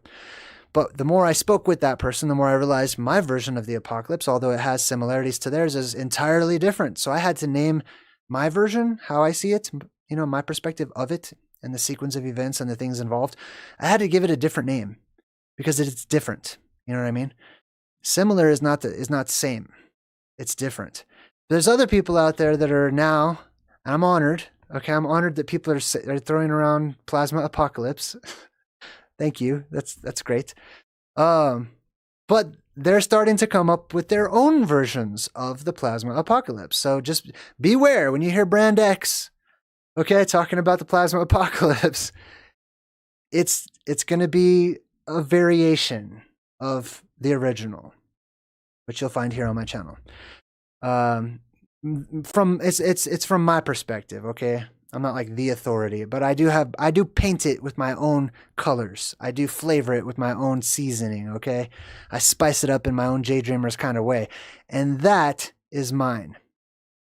But the more I spoke with that person, the more I realized my version of the apocalypse, although it has similarities to theirs, is entirely different. So I had to name my version, how I see it, you know, my perspective of it and the sequence of events and the things involved. I had to give it a different name because it's different. You know what I mean? Similar is not the same. It's different. There's other people out there that are now, and I'm honored. Okay, I'm honored that people are throwing around Plasma Apocalypse. Thank you. That's great. But they're starting to come up with their own versions of the Plasma Apocalypse. So just beware when you hear Brand X, okay, talking about the Plasma Apocalypse. It's going to be a variation of the original, which you'll find here on my channel. It's from my perspective, okay? I'm not like the authority, but I do paint it with my own colors. I do flavor it with my own seasoning, okay? I spice it up in my own JayDreamerZ kind of way. And that is mine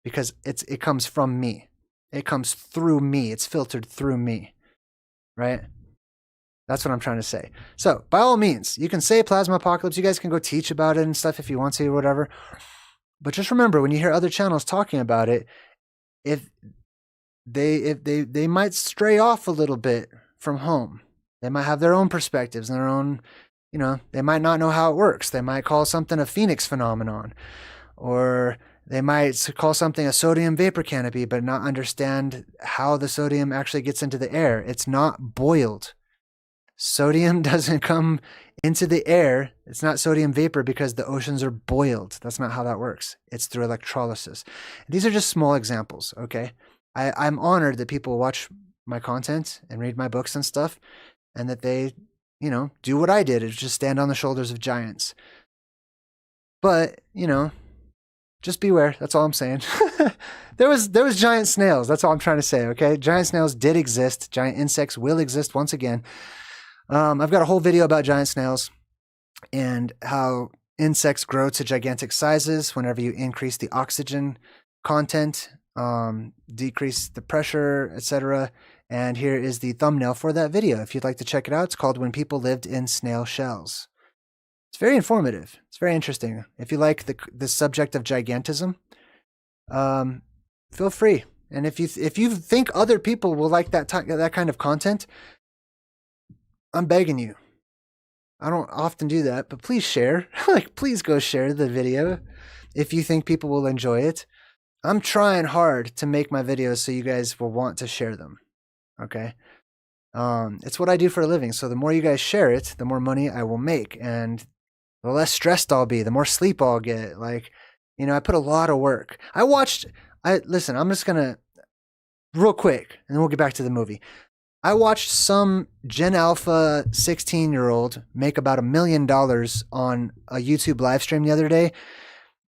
because it comes from me. It comes through me. It's filtered through me, right? That's what I'm trying to say. So by all means, you can say Plasma Apocalypse. You guys can go teach about it and stuff if you want to or whatever. But just remember, when you hear other channels talking about it, if they might stray off a little bit from home. They might have their own perspectives and their own, you know, they might not know how it works. They might call something a Phoenix phenomenon, or they might call something a sodium vapor canopy, but not understand how the sodium actually gets into the air. It's not boiled. Sodium doesn't come into the air. It's not sodium vapor because the oceans are boiled. That's not how that works. It's through electrolysis. These are just small examples, okay? I'm honored that people watch my content and read my books and stuff, and that they, you know, do what I did, is just stand on the shoulders of giants. But, you know, just beware. That's all I'm saying. There was giant snails. That's all I'm trying to say, okay? Giant snails did exist. Giant insects will exist once again. I've got a whole video about giant snails and how insects grow to gigantic sizes whenever you increase the oxygen content, decrease the pressure, etc. And here is the thumbnail for that video. If you'd like to check it out, it's called When People Lived in Snail Shells. It's very informative. It's very interesting. If you like the subject of gigantism, feel free. And if you think other people will like that kind of content, I'm begging you. I don't often do that, but please share. Like, please go share the video if you think people will enjoy it. I'm trying hard to make my videos so you guys will want to share them. Okay? It's what I do for a living. So the more you guys share it, the more money I will make, and the less stressed I'll be, the more sleep I'll get. Like, you know, I put a lot of work. Listen, I'm just gonna real quick, and then we'll get back to the movie. I watched some Gen Alpha 16-year-old make about $1 million on a YouTube live stream the other day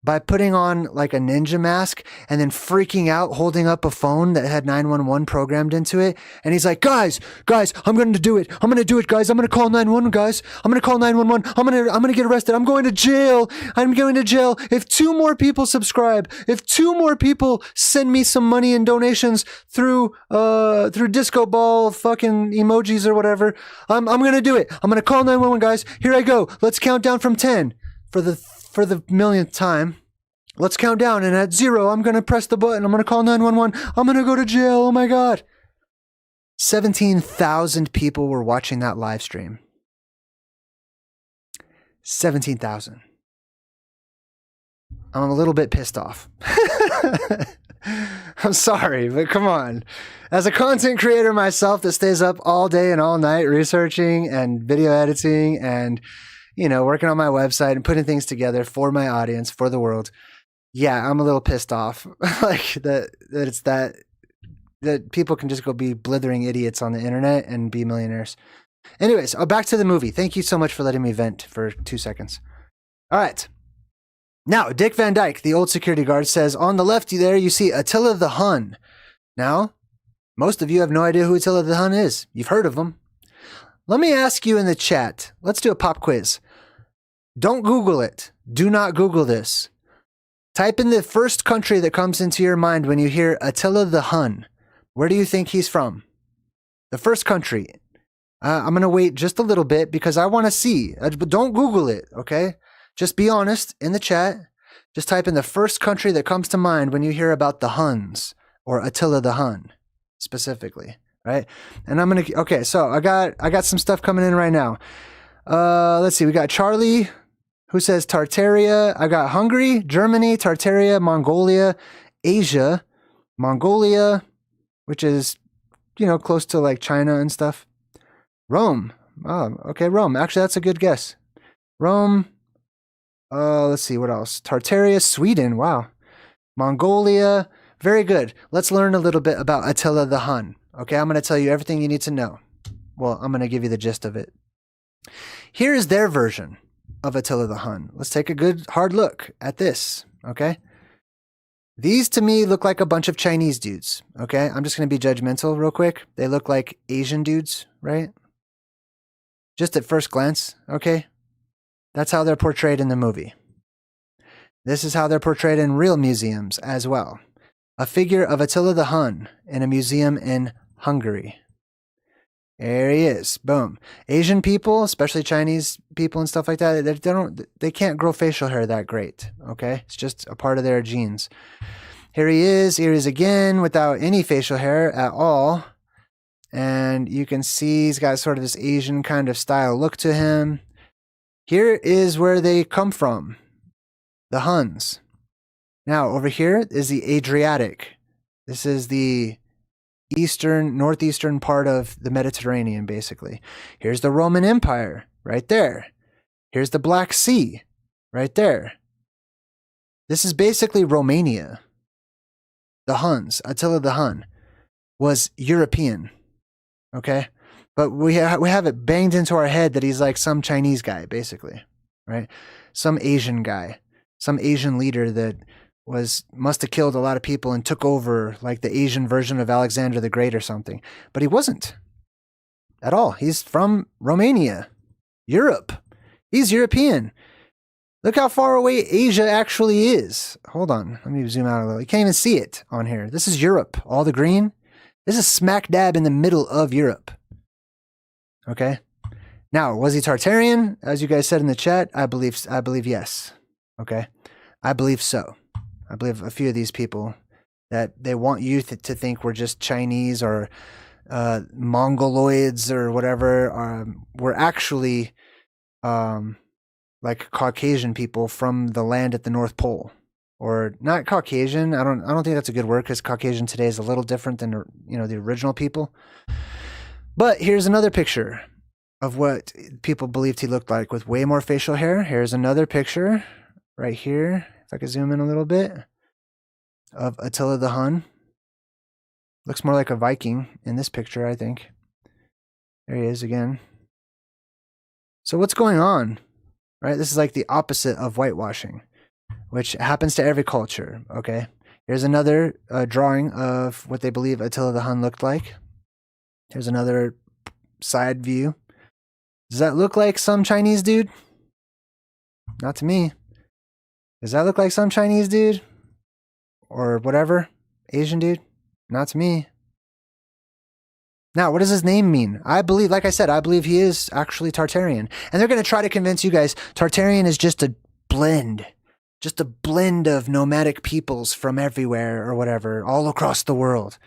by putting on like a ninja mask and then freaking out, holding up a phone that had 911 programmed into it. And he's like, guys, I'm going to do it. I'm going to do it, guys. I'm going to call 911, guys. I'm going to call 911. I'm going to get arrested. I'm going to jail. I'm going to jail. If 2 more people subscribe, if 2 more people send me some money and donations through disco ball fucking emojis or whatever, I'm going to do it. I'm going to call 911, guys. Here I go. Let's count down from 10. for the millionth time. Let's count down, and at 0, I'm going to press the button. I'm going to call 911. I'm going to go to jail. Oh my God. 17,000 people were watching that live stream. 17,000. I'm a little bit pissed off. I'm sorry, but come on. As a content creator myself that stays up all day and all night researching and video editing and, working on my website and putting things together for my audience, for the world. Yeah, I'm a little pissed off. Like that people can just go be blithering idiots on the internet and be millionaires. Anyways, back to the movie. Thank you so much for letting me vent for 2 seconds. All right. Now, Dick Van Dyke, the old security guard, says, on the left there, you see Attila the Hun. Now, most of you have no idea who Attila the Hun is. You've heard of him. Let me ask you in the chat. Let's do a pop quiz. Don't Google it. Do not Google this. Type in the first country that comes into your mind when you hear Attila the Hun. Where do you think he's from? The first country. I'm going to wait just a little bit because I want to see. But don't Google it, okay? Just be honest in the chat. Just type in the first country that comes to mind when you hear about the Huns or Attila the Hun specifically, right? And I'm going to, okay, so I got some stuff coming in right now. Let's see. We got Charlie who says Tartaria. I got Hungary, Germany, Tartaria, Mongolia, Asia, Mongolia, which is, close to like China and stuff. Rome. Oh, okay, Rome. Actually, that's a good guess. Rome. Let's see, what else? Tartaria, Sweden. Wow. Mongolia. Very good. Let's learn a little bit about Attila the Hun. Okay, I'm going to tell you everything you need to know. Well, I'm going to give you the gist of it. Here is their version of Attila the Hun. Let's take a good hard look at this, okay? These to me look like a bunch of Chinese dudes, okay? I'm just going to be judgmental real quick. They look like Asian dudes, right? Just at first glance, okay? That's how they're portrayed in the movie. This is how they're portrayed in real museums as well. A figure of Attila the Hun in a museum in Hungary. There he is. Boom. Asian people, especially Chinese people and stuff like that, they can't grow facial hair that great, okay? It's just a part of their genes. Here he is again without any facial hair at all. And you can see he's got sort of this Asian kind of style look to him. Here is where they come from, the Huns. Now, over here is the Adriatic. This is the northeastern part of the Mediterranean, basically. Here's the Roman Empire, right there. Here's the Black Sea, right there. This is basically Romania. The Huns, Attila the Hun, was European, okay? But we have it banged into our head that he's like some Chinese guy, basically, right? Some Asian guy, some Asian leader that must have killed a lot of people and took over like the Asian version of Alexander the Great or something. But he wasn't at all. He's from Romania, Europe. He's European. Look how far away Asia actually is. Hold on. Let me zoom out a little. You can't even see it on here. This is Europe. All the green. This is smack dab in the middle of Europe. Okay. Now, was he Tartarian? As you guys said in the chat, I believe yes. Okay. I believe so. I believe a few of these people that they want you to think we're just Chinese or Mongoloids or whatever were actually like Caucasian people from the land at the North Pole. Or not Caucasian. I don't think that's a good word because Caucasian today is a little different than the original people. But here's another picture of what people believed he looked like with way more facial hair. Here's another picture right here. If I could zoom in a little bit of Attila the Hun. Looks more like a Viking in this picture, I think. There he is again. So what's going on? Right? This is like the opposite of whitewashing, which happens to every culture, okay? Here's another drawing of what they believe Attila the Hun looked like. Here's another side view. Does that look like some Chinese dude? Not to me. Does that look like some Chinese dude? Or whatever? Asian dude? Not to me. Now, what does his name mean? I believe, like I said, I believe he is actually Tartarian. And they're going to try to convince you guys Tartarian is just a blend. Just a blend of nomadic peoples from everywhere or whatever, all across the world.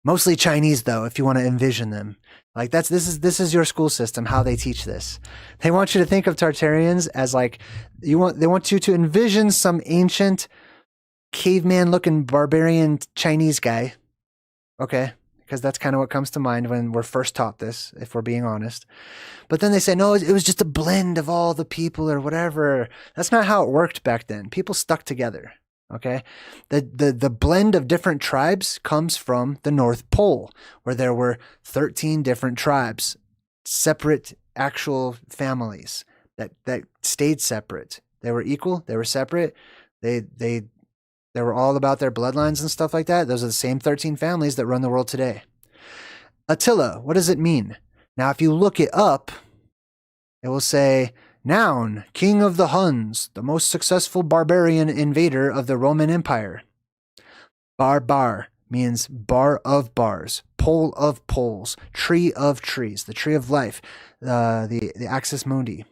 Mostly Chinese, though, if you want to envision them. Like this is your school system, how they teach this. They want you to think of Tartarians as like they want you to envision some ancient caveman looking barbarian Chinese guy. Okay, because that's kind of what comes to mind when we're first taught this, if we're being honest. But then they say, no, it was just a blend of all the people or whatever. That's not how it worked back then. People stuck together. Okay, the blend of different tribes comes from the North Pole, where there were 13 different tribes, separate actual families that stayed separate. They were equal. They were separate. They were all about their bloodlines and stuff like that. Those are the same 13 families that run the world today. Attila, what does it mean? Now, if you look it up, it will say, noun, king of the Huns, the most successful barbarian invader of the Roman Empire. Barbar means bar of bars, pole of poles, tree of trees, the tree of life, the axis mundi.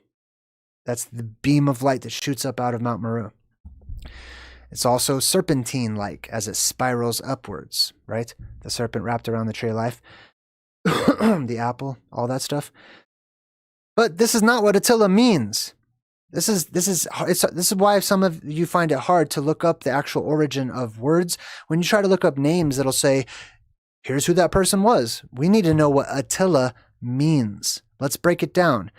That's the beam of light that shoots up out of Mount Meru. It's also serpentine-like as it spirals upwards, right? The serpent wrapped around the tree of life, the apple, all that stuff. But this is not what Attila means. This is why some of you find it hard to look up the actual origin of words. When you try to look up names, it'll say, here's who that person was. We need to know what Attila means. Let's break it down.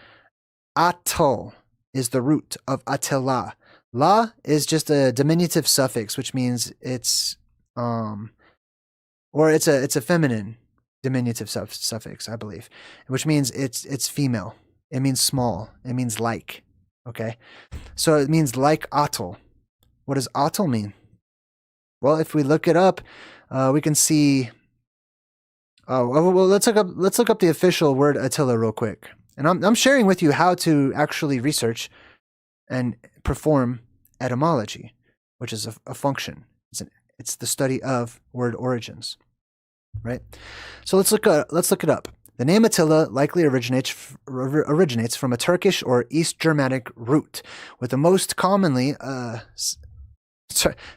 Attul is the root of Attila. La is just a diminutive suffix, which means it's a feminine diminutive suffix, I believe, which means it's female. It means small. It means like. Okay? So it means like Attul. What does Attul mean? Well, if we look it up, we can see. Oh, well, let's look up the official word Attila real quick. And I'm sharing with you how to actually research and perform etymology, which is a function. It's the study of word origins, right? So let's look it up. The name Attila likely originates from a Turkish or East Germanic root, with the most commonly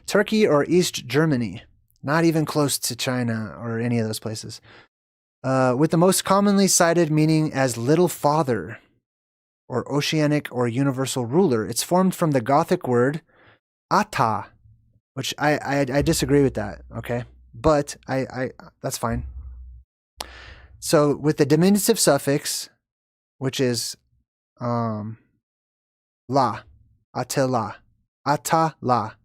Turkey or East Germany, not even close to China or any of those places, with the most commonly cited meaning as little father or oceanic or universal ruler. It's formed from the Gothic word Atta, which I disagree with that, okay? But I that's fine. So with the diminutive suffix, which is la, Attila, Attala,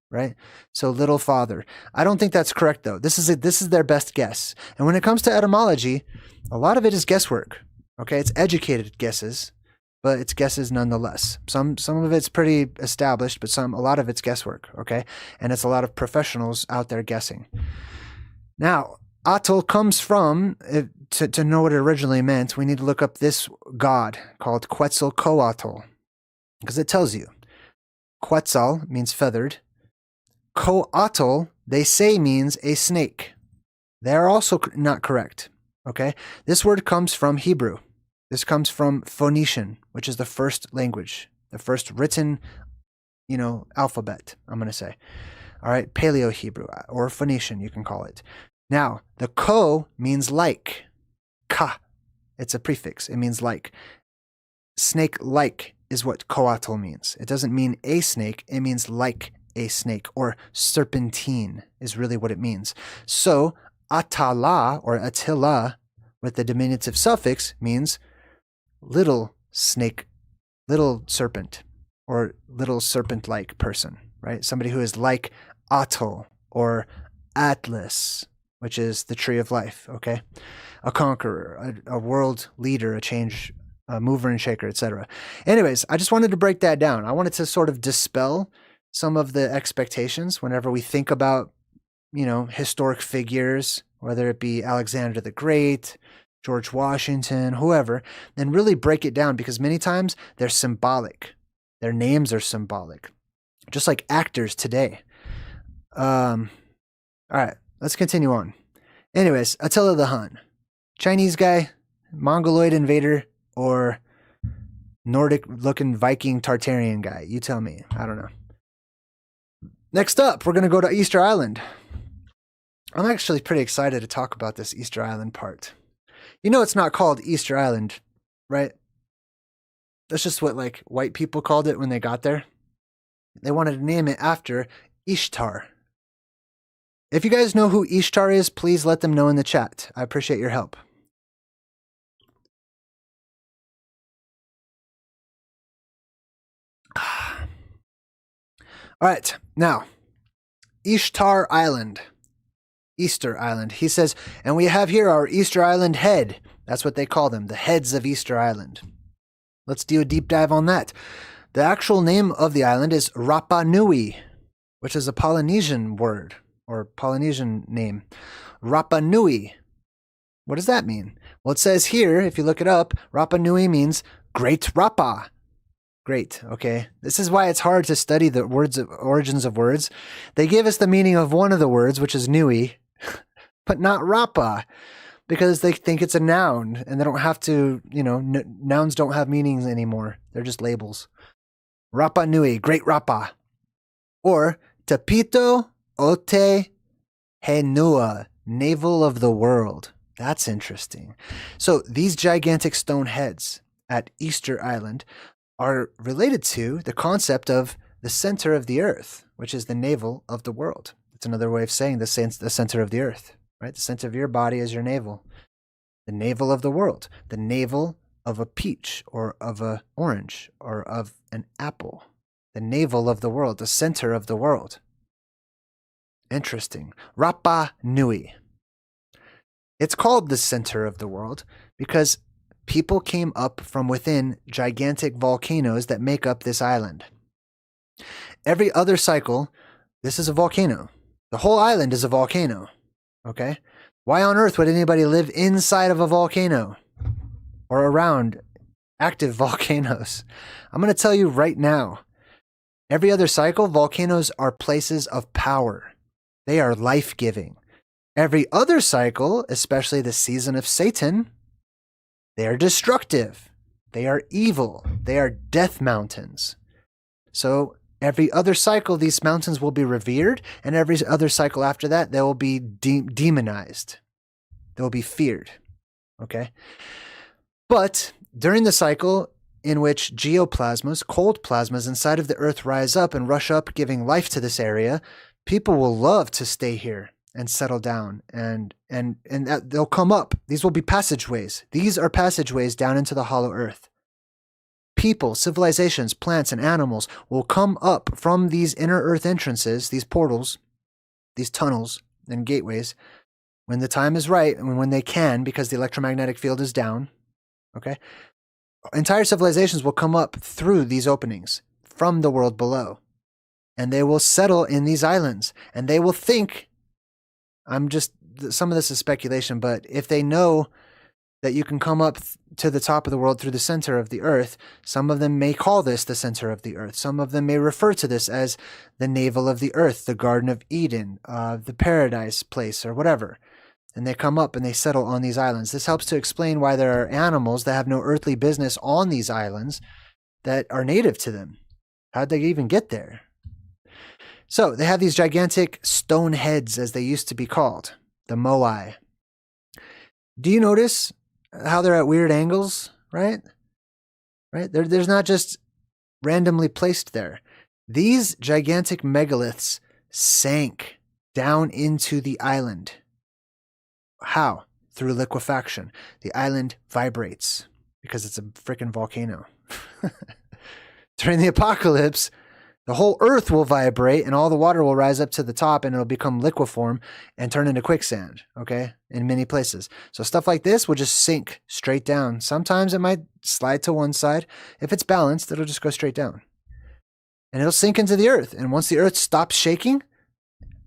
right? So little father. I don't think that's correct though. This is their best guess. And when it comes to etymology, a lot of it is guesswork. Okay, it's educated guesses, but it's guesses nonetheless. Some of it's pretty established, but a lot of it's guesswork. Okay, and it's a lot of professionals out there guessing. Now, Attul comes from, to know what it originally meant, we need to look up this god called Quetzalcoatl, because it tells you. Quetzal means feathered. Coatl, they say, means a snake. They are also not correct. Okay, this word comes from Hebrew. This comes from Phoenician, which is the first language, the first written, alphabet, I'm going to say. All right, Paleo-Hebrew, or Phoenician, you can call it. Now, the ko means like. Ka, it's a prefix. It means like. Snake-like is what coatl means. It doesn't mean a snake. It means like a snake, or serpentine is really what it means. So, Attala, or Attila, with the diminutive suffix, means little snake, little serpent, or little serpent-like person, right? Somebody who is like Attul, or Atlas, which is the tree of life, okay? A conqueror, a world leader, a change, a mover and shaker, etc. Anyways, I just wanted to break that down. I wanted to sort of dispel some of the expectations whenever we think about, historic figures, whether it be Alexander the Great, George Washington, whoever, and really break it down, because many times they're symbolic. Their names are symbolic, just like actors today. All right. Let's continue on. Anyways, Attila the Hun. Chinese guy, Mongoloid invader, or Nordic-looking Viking Tartarian guy. You tell me. I don't know. Next up, we're going to go to Easter Island. I'm actually pretty excited to talk about this Easter Island part. You know it's not called Easter Island, right? That's just what like white people called it when they got there. They wanted to name it after Ishtar. If you guys know who Ishtar is, please let them know in the chat. I appreciate your help. All right, now, Ishtar Island. Easter Island. He says, and we have here our Easter Island head. That's what they call them, the heads of Easter Island. Let's do a deep dive on that. The actual name of the island is Rapa Nui, which is a Polynesian word, or Polynesian name. Rapa Nui. What does that mean? Well, it says here, if you look it up, Rapa Nui means Great Rapa. Great, okay. This is why it's hard to study the origins of words. They give us the meaning of one of the words, which is Nui, but not Rapa, because they think it's a noun, and they don't have to, nouns don't have meanings anymore. They're just labels. Rapa Nui, Great Rapa. Or Tapito Ote Henua, Navel of the World. That's interesting. So these gigantic stone heads at Easter Island are related to the concept of the center of the earth, which is the navel of the world. It's another way of saying the center of the earth, right? The center of your body is your navel. The navel of the world. The navel of a peach or of an orange or of an apple. The navel of the world, the center of the world. Interesting. Rapa Nui. It's called the center of the world because people came up from within gigantic volcanoes that make up this island. Every other cycle, this is a volcano. The whole island is a volcano. Okay? Why on earth would anybody live inside of a volcano or around active volcanoes? I'm going to tell you right now. Every other cycle, volcanoes are places of power. They are life-giving. Every other cycle, especially the season of Satan, they are destructive. They are evil. They are death mountains. So every other cycle, these mountains will be revered, and every other cycle after that, they will be demonized. They will be feared. Okay? But during the cycle in which geoplasmas, cold plasmas inside of the earth rise up and rush up, giving life to this area, people will love to stay here and settle down, and they'll come up. These will be passageways. These are passageways down into the hollow earth. People, civilizations, plants, and animals will come up from these inner earth entrances, these portals, these tunnels and gateways, when the time is right and when they can, because the electromagnetic field is down. Okay? Entire civilizations will come up through these openings from the world below, and they will settle in these islands, and they will think, some of this is speculation, but if they know that you can come up to the top of the world through the center of the earth, some of them may call this the center of the earth. Some of them may refer to this as the navel of the earth, the Garden of Eden, the paradise place, or whatever. And they come up and they settle on these islands. This helps to explain why there are animals that have no earthly business on these islands that are native to them. How'd they even get there? So they have these gigantic stone heads, as they used to be called, the moai. Do you notice how they're at weird angles, right? There's not just randomly placed there. These gigantic megaliths sank down into the island. How? Through liquefaction. The island vibrates because it's a freaking volcano. During the apocalypse, the whole earth will vibrate and all the water will rise up to the top and it'll become liqueform and turn into quicksand, okay, in many places. So stuff like this will just sink straight down. Sometimes it might slide to one side. If it's balanced, it'll just go straight down. And it'll sink into the earth. And once the earth stops shaking,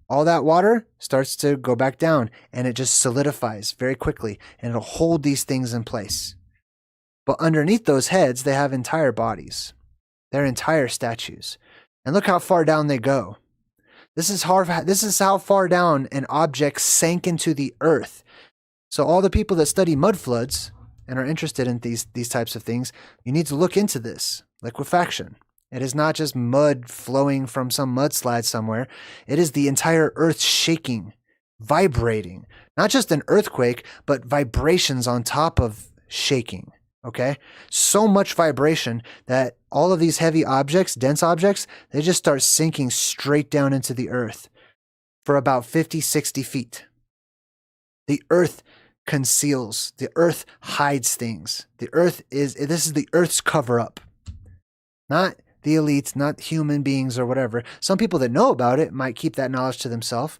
all that water starts to go back down and it just solidifies very quickly and it'll hold these things in place. But underneath those heads, they have entire bodies. They're entire statues. And look how far down they go. This is how far down an object sank into the earth. So all the people that study mud floods and are interested in these types of things, you need to look into this. Liquefaction. It is not just mud flowing from some mudslide somewhere. It is the entire earth shaking, vibrating. Not just an earthquake, but vibrations on top of shaking. Okay? So much vibration that all of these heavy objects, dense objects, they just start sinking straight down into the earth for about 50, 60 feet. The earth conceals. The earth hides things. This is the earth's cover up. Not the elites, not human beings or whatever. Some people that know about it might keep that knowledge to themselves.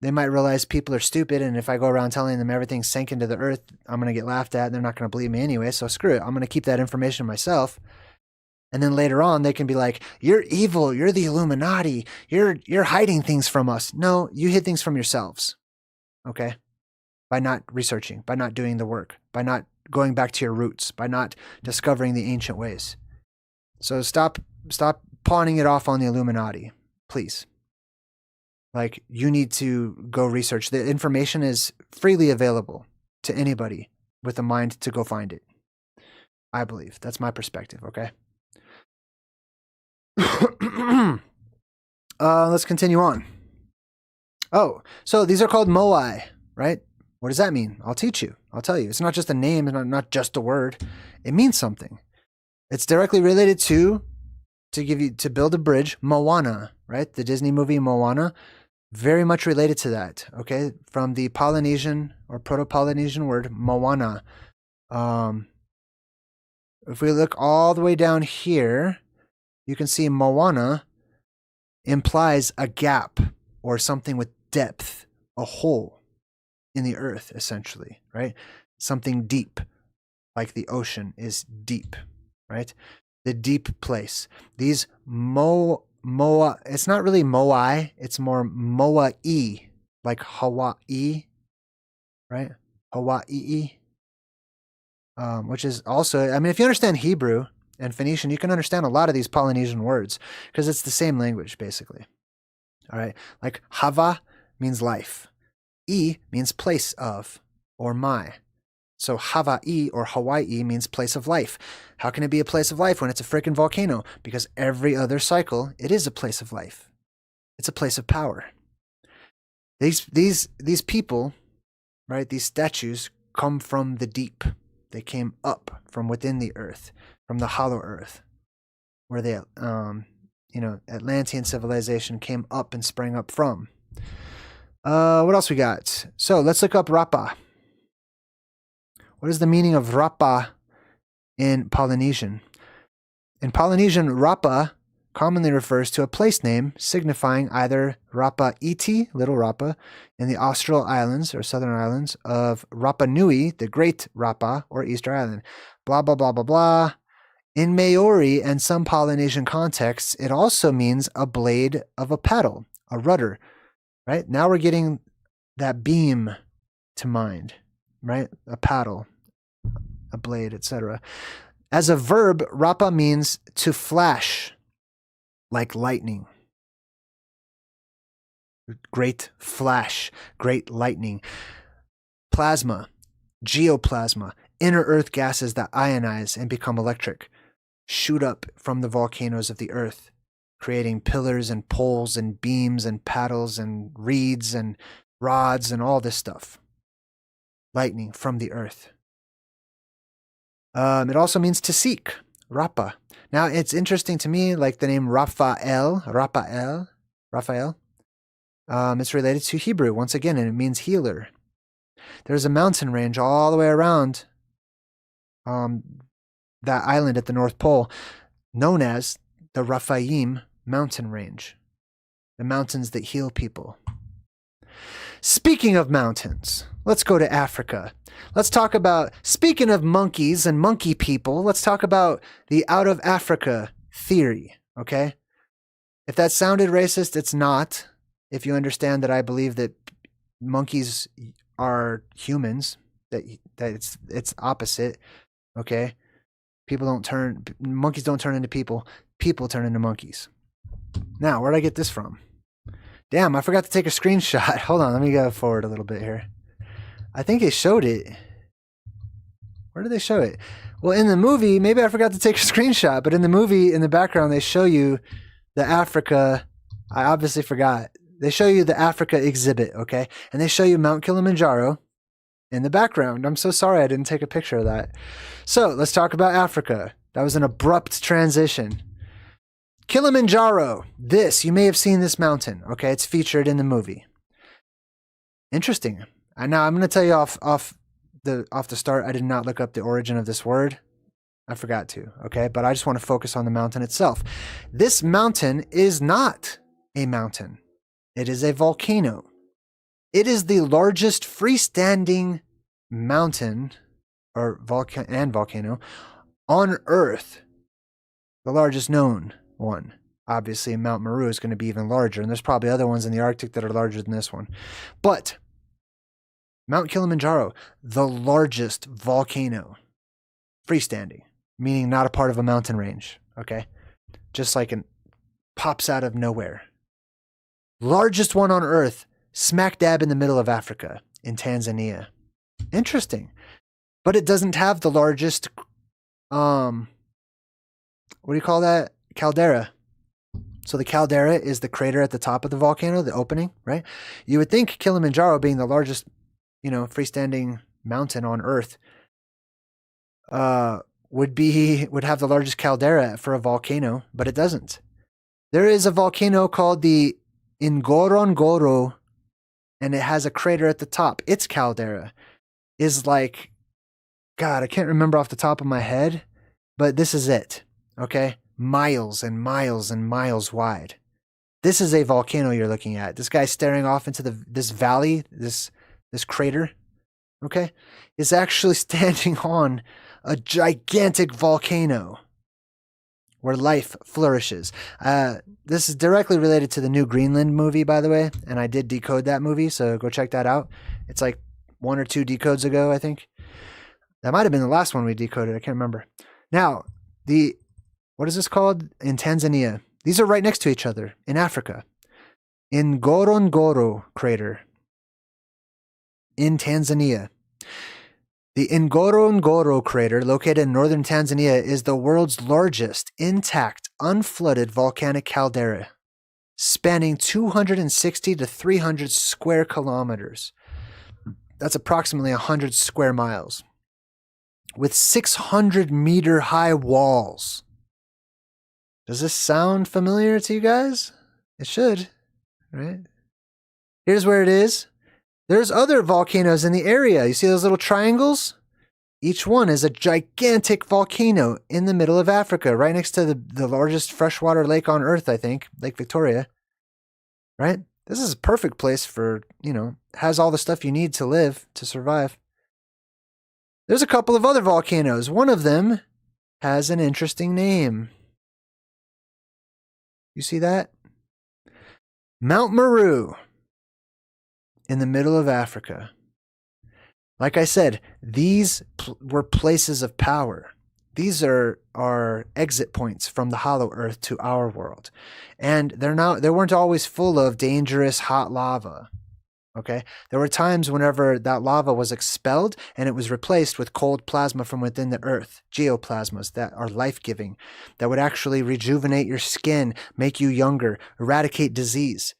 They might realize people are stupid, and if I go around telling them everything's sank into the earth, I'm going to get laughed at, and they're not going to believe me anyway, so screw it. I'm going to keep that information myself. And then later on, they can be like, you're evil, you're the Illuminati, you're hiding things from us. No, you hid things from yourselves, okay? By not researching, by not doing the work, by not going back to your roots, by not discovering the ancient ways. So stop pawning it off on the Illuminati, please. Like, you need to go research. The information is freely available to anybody with a mind to go find it. I believe. That's my perspective, okay? Let's continue on. Oh, so these are called moai, right? What does that mean? I'll teach you. I'll tell you. It's not just a name, not just a word. It means something. It's directly related to build a bridge, Moana, right? The Disney movie Moana. Very much related to that, okay? From the Polynesian or Proto-Polynesian word, Moana. If we look all the way down here, you can see Moana implies a gap or something with depth, a hole in the earth, essentially, right? Something deep, like the ocean is deep, right? The deep place. These Moa, it's not really Moai, it's more Moai, like Hawaii, right? Hawaii, which is also, I mean, if you understand Hebrew and Phoenician, you can understand a lot of these Polynesian words because it's the same language, basically. All right, like Hava means life. E means place of or my. So Hawaii or Hawaii means place of life. How can it be a place of life when it's a freaking volcano? Because every other cycle, it is a place of life. It's a place of power. These people, right? These statues come from the deep. They came up from within the earth, from the hollow earth, where the Atlantean civilization came up and sprang up from. What else we got? So let's look up Rapa. What is the meaning of Rapa in Polynesian? In Polynesian, Rapa commonly refers to a place name signifying either Rapa Iti, Little Rapa, in the Austral Islands or Southern Islands, of Rapa Nui, the Great Rapa, or Easter Island. Blah, blah, blah, blah, blah. In Maori and some Polynesian contexts, it also means a blade of a paddle, a rudder, right? Now we're getting that beam to mind, right? A paddle, a blade, etc. As a verb, Rapa means to flash like lightning. Great flash, great lightning. Plasma, geoplasma, inner earth gases that ionize and become electric, shoot up from the volcanoes of the earth, creating pillars and poles and beams and paddles and reeds and rods and all this stuff. Lightning from the earth. It also means to seek, Rapa. Now, it's interesting to me, like the name Raphael. It's related to Hebrew, once again, and it means healer. There's a mountain range all the way around that island at the North Pole, known as the Raphaim mountain range. The mountains that heal people. Speaking of mountains, let's go to Africa. Let's talk about, speaking of monkeys and monkey people, let's talk about the out of Africa theory, okay? If that sounded racist, it's not. If you understand that I believe that monkeys are humans, that it's opposite, okay? Monkeys don't turn into people, people turn into monkeys. Now, where'd I get this from? Damn, I forgot to take a screenshot. Hold on, let me go forward a little bit here. I think it showed it. Where did they show it? Well, in the movie, maybe I forgot to take a screenshot, but in the movie, in the background, they show you the Africa. I obviously forgot. They show you the Africa exhibit, okay? And they show you Mount Kilimanjaro in the background. I'm so sorry I didn't take a picture of that. So let's talk about Africa. That was an abrupt transition. Kilimanjaro. This, you may have seen this mountain, okay? It's featured in the movie. Interesting. Now I'm going to tell you off the start, I did not look up the origin of this word. I forgot to, okay? But I just want to focus on the mountain itself. This mountain is not a mountain. It is a volcano. It is the largest freestanding mountain or volcano on Earth. The largest known one. Obviously, Mount Meru is going to be even larger, and there's probably other ones in the Arctic that are larger than this one. But Mount Kilimanjaro, the largest volcano, freestanding, meaning not a part of a mountain range, okay? Just like it pops out of nowhere. Largest one on Earth, smack dab in the middle of Africa, in Tanzania. Interesting. But it doesn't have the largest, what do you call that? Caldera. So the caldera is the crater at the top of the volcano, the opening, right? You would think Kilimanjaro being the largest, freestanding mountain on Earth, would have the largest caldera for a volcano, but it doesn't. There is a volcano called the Ngorongoro, and it has a crater at the top. Its caldera is like, God, I can't remember off the top of my head, but this is it, okay? Miles and miles and miles wide. This is a volcano you're looking at. This guy staring off into this valley, this crater, okay, is actually standing on a gigantic volcano where life flourishes. This is directly related to the new Greenland movie, by the way, and I did decode that movie, so go check that out. It's like 1 or 2 decodes ago, I think. That might have been the last one we decoded. I can't remember. Now, what is this called? In Tanzania. These are right next to each other in Africa. Ngorongoro crater in Tanzania. The Ngorongoro crater, located in northern Tanzania, is the world's largest intact, unflooded volcanic caldera, spanning 260 to 300 square kilometers. That's approximately 100 square miles. With 600-meter high walls. Does this sound familiar to you guys? It should, right? Here's where it is. There's other volcanoes in the area. You see those little triangles? Each one is a gigantic volcano in the middle of Africa, right next to the largest freshwater lake on Earth, I think, Lake Victoria. Right? This is a perfect place for, has all the stuff you need to live, to survive. There's a couple of other volcanoes. One of them has an interesting name. You see that? Mount Meru. In the middle of Africa. Like I said, these were places of power. These are exit points from the hollow earth to our world. And they weren't always full of dangerous hot lava. Okay? There were times whenever that lava was expelled and it was replaced with cold plasma from within the earth, geoplasmas that are life-giving, that would actually rejuvenate your skin, make you younger, eradicate disease.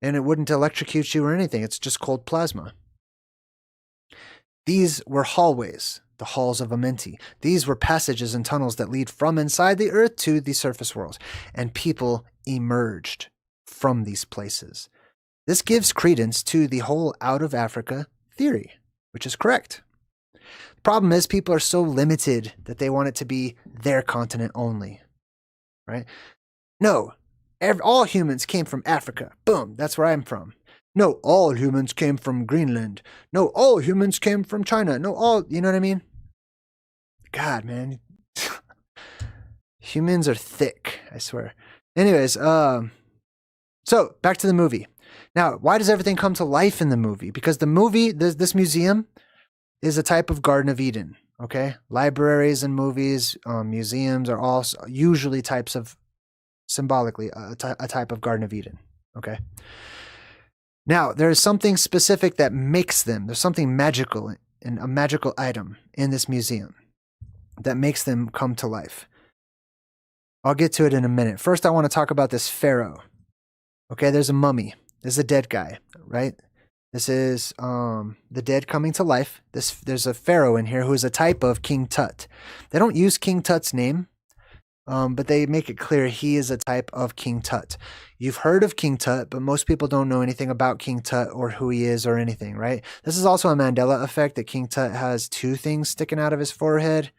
And it wouldn't electrocute you or anything. It's just cold plasma. These were hallways, the halls of Amenti. These were passages and tunnels that lead from inside the earth to the surface world. And people emerged from these places. This gives credence to the whole out of Africa theory, which is correct. The problem is people are so limited that they want it to be their continent only. Right? No. All humans came from Africa. Boom, that's where I'm from. No, all humans came from Greenland. No, all humans came from China. No, you know what I mean? God, man. Humans are thick, I swear. Anyways, so back to the movie. Now, why does everything come to life in the movie? Because the movie, this museum, is a type of Garden of Eden, okay? Libraries and movies, museums are all usually types of, symbolically, a type of Garden of Eden, okay? Now, there's something specific that makes them. There's something magical a magical item in this museum that makes them come to life. I'll get to it in a minute. First, I want to talk about this pharaoh. Okay, there's a mummy. There's a dead guy, right? This is the dead coming to life. There's a pharaoh in here who is a type of King Tut. They don't use King Tut's name, but they make it clear he is a type of King Tut. You've heard of King Tut, but most people don't know anything about King Tut or who he is or anything, right? This is also a Mandela effect that King Tut has two things sticking out of his forehead.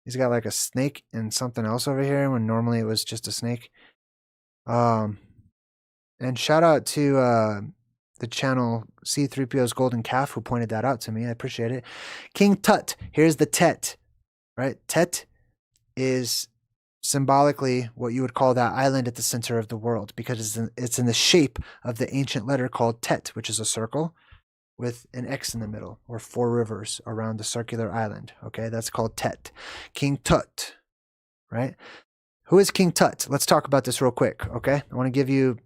He's got like a snake and something else over here when normally it was just a snake. And shout out to the channel C3PO's Golden Calf who pointed that out to me. I appreciate it. King Tut. Here's the Tet, right? Tet is symbolically what you would call that island at the center of the world because it's in the shape of the ancient letter called Tet, which is a circle with an X in the middle, or 4 rivers around the circular island. Okay, that's called Tet. King Tut, right? Who is King Tut? Let's talk about this real quick, okay? I want to give you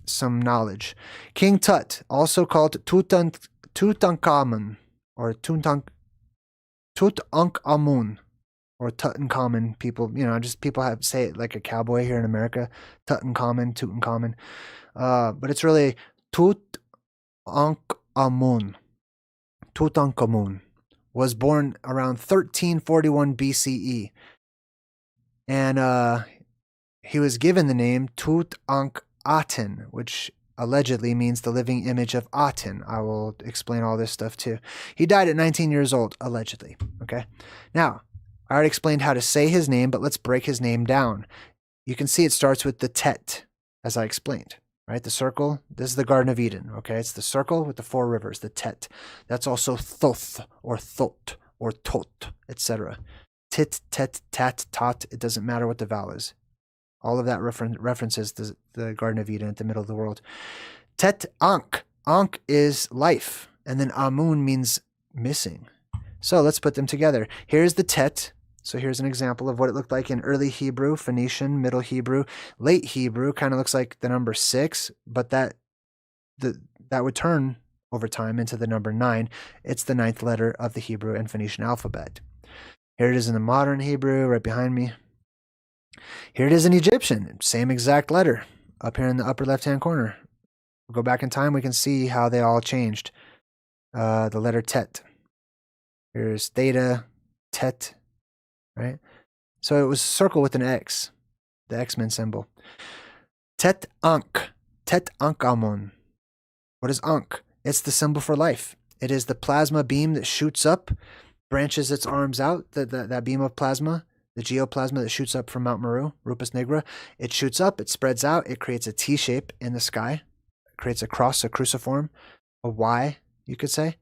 some knowledge. King Tut, also called Tutankhamun, or Tutankhamun, or Tutankhamun. People, just people have say it like a cowboy here in America. Tutankhamun. But it's really Tutankhamun. Tutankhamun was born around 1341 BCE. And he was given the name Tutankhaten, which allegedly means the living image of Aten. I will explain all this stuff too. He died at 19 years old, allegedly. Okay. Now, I already explained how to say his name, but let's break his name down. You can see it starts with the Tet, as I explained. Right, the circle, this is the Garden of Eden, okay? It's the circle with the 4 rivers, the Tet. That's also Thoth, or Thot, or Tot, etc. Tit, tet, tat, tot, it doesn't matter what the vowel is. All of that references the Garden of Eden at the middle of the world. Tet Ankh. Ankh is life, and then Amun means missing. So let's put them together. Here's the Tet. So here's an example of what it looked like in early Hebrew, Phoenician, Middle Hebrew. Late Hebrew kind of looks like the number 6, but that would turn over time into the number 9. It's the 9th letter of the Hebrew and Phoenician alphabet. Here it is in the modern Hebrew, right behind me. Here it is in Egyptian, same exact letter, up here in the upper left-hand corner. We'll go back in time, we can see how they all changed. The letter Tet. Here's Theta, Tet. Right? So it was a circle with an X, the X-Men symbol. Tet Ankh, Tet Ankhamun. What is Ankh? It's the symbol for life. It is the plasma beam that shoots up, branches its arms out, that beam of plasma, the geoplasma that shoots up from Mount Meru, Rupus Nigra. It shoots up, it spreads out, it creates a T shape in the sky, it creates a cross, a cruciform, a Y, you could say.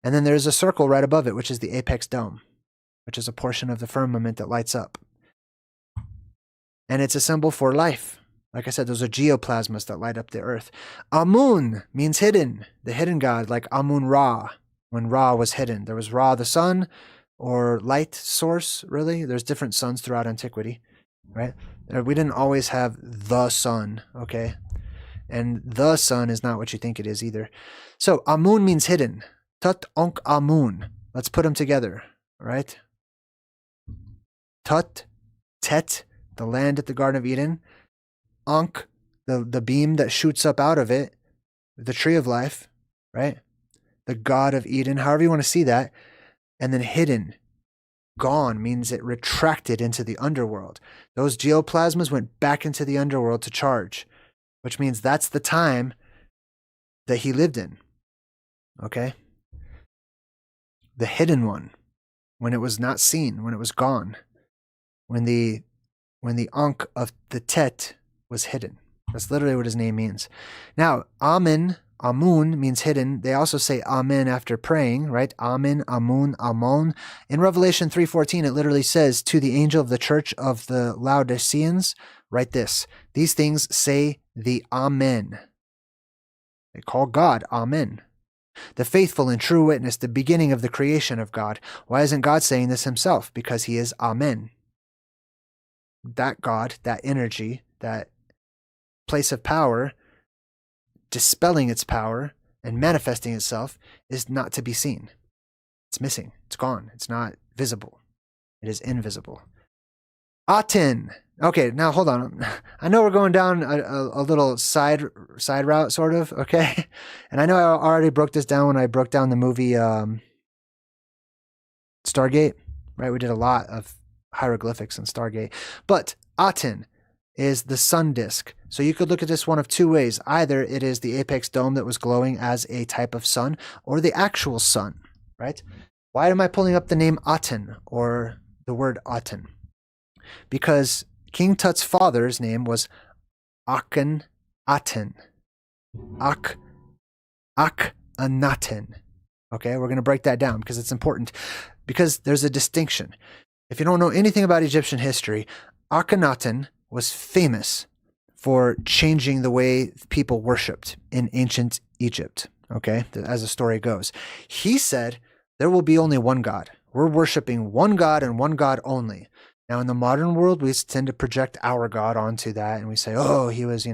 And then there's a circle right above it, which is the apex dome, which is a portion of the firmament that lights up. And it's a symbol for life. Like I said, those are geoplasmas that light up the earth. Amun means hidden, the hidden god, like amun-ra, when Ra was hidden. There was Ra the sun, or light source, really. There's different suns throughout antiquity, right? We didn't always have the sun, okay? And the sun is not what you think it is either. So Amun means hidden. Tut Ankh Amun. Let's put them together, right? Tut, Tet, the land at the Garden of Eden. Ankh, the beam that shoots up out of it, the tree of life, right? The God of Eden, however you want to see that. And then hidden, gone, means it retracted into the underworld. Those geoplasmas went back into the underworld to charge, which means that's the time that he lived in, okay? The hidden one, when it was not seen, when it was gone. When the Ankh of the Tet was hidden. That's literally what his name means. Now, Amun means hidden. They also say Amen after praying, right? Amen, Amun, Amon. In Revelation 3:14, it literally says, to the angel of the church of the Laodiceans, write this. These things say the Amen. They call God Amen. The faithful and true witness, the beginning of the creation of God. Why isn't God saying this himself? Because he is Amen. That God, that energy, that place of power, dispelling its power and manifesting itself, is not to be seen. It's missing. It's gone. It's not visible. It is invisible. Aten. Okay, now hold on. I know we're going down a little side route, sort of, okay? And I know I already broke this down when I broke down the movie Stargate, right? We did a lot of hieroglyphics in Stargate. But Aten is the sun disk. So you could look at this one of two ways. Either it is the apex dome that was glowing as a type of sun, or the actual sun, right? Why am I pulling up the name Aten, or the word Aten? Because King Tut's father's name was Akhenaten. Akhenaten. Okay, we're going to break that down because it's important. Because there's a distinction. If you don't know anything about Egyptian history, Akhenaten was famous for changing the way people worshipped in ancient Egypt. Okay, as the story goes. He said, there will be only one God. We're worshiping one God and one God only. Now, in the modern world, we tend to project our God onto that, and we say, oh, he was,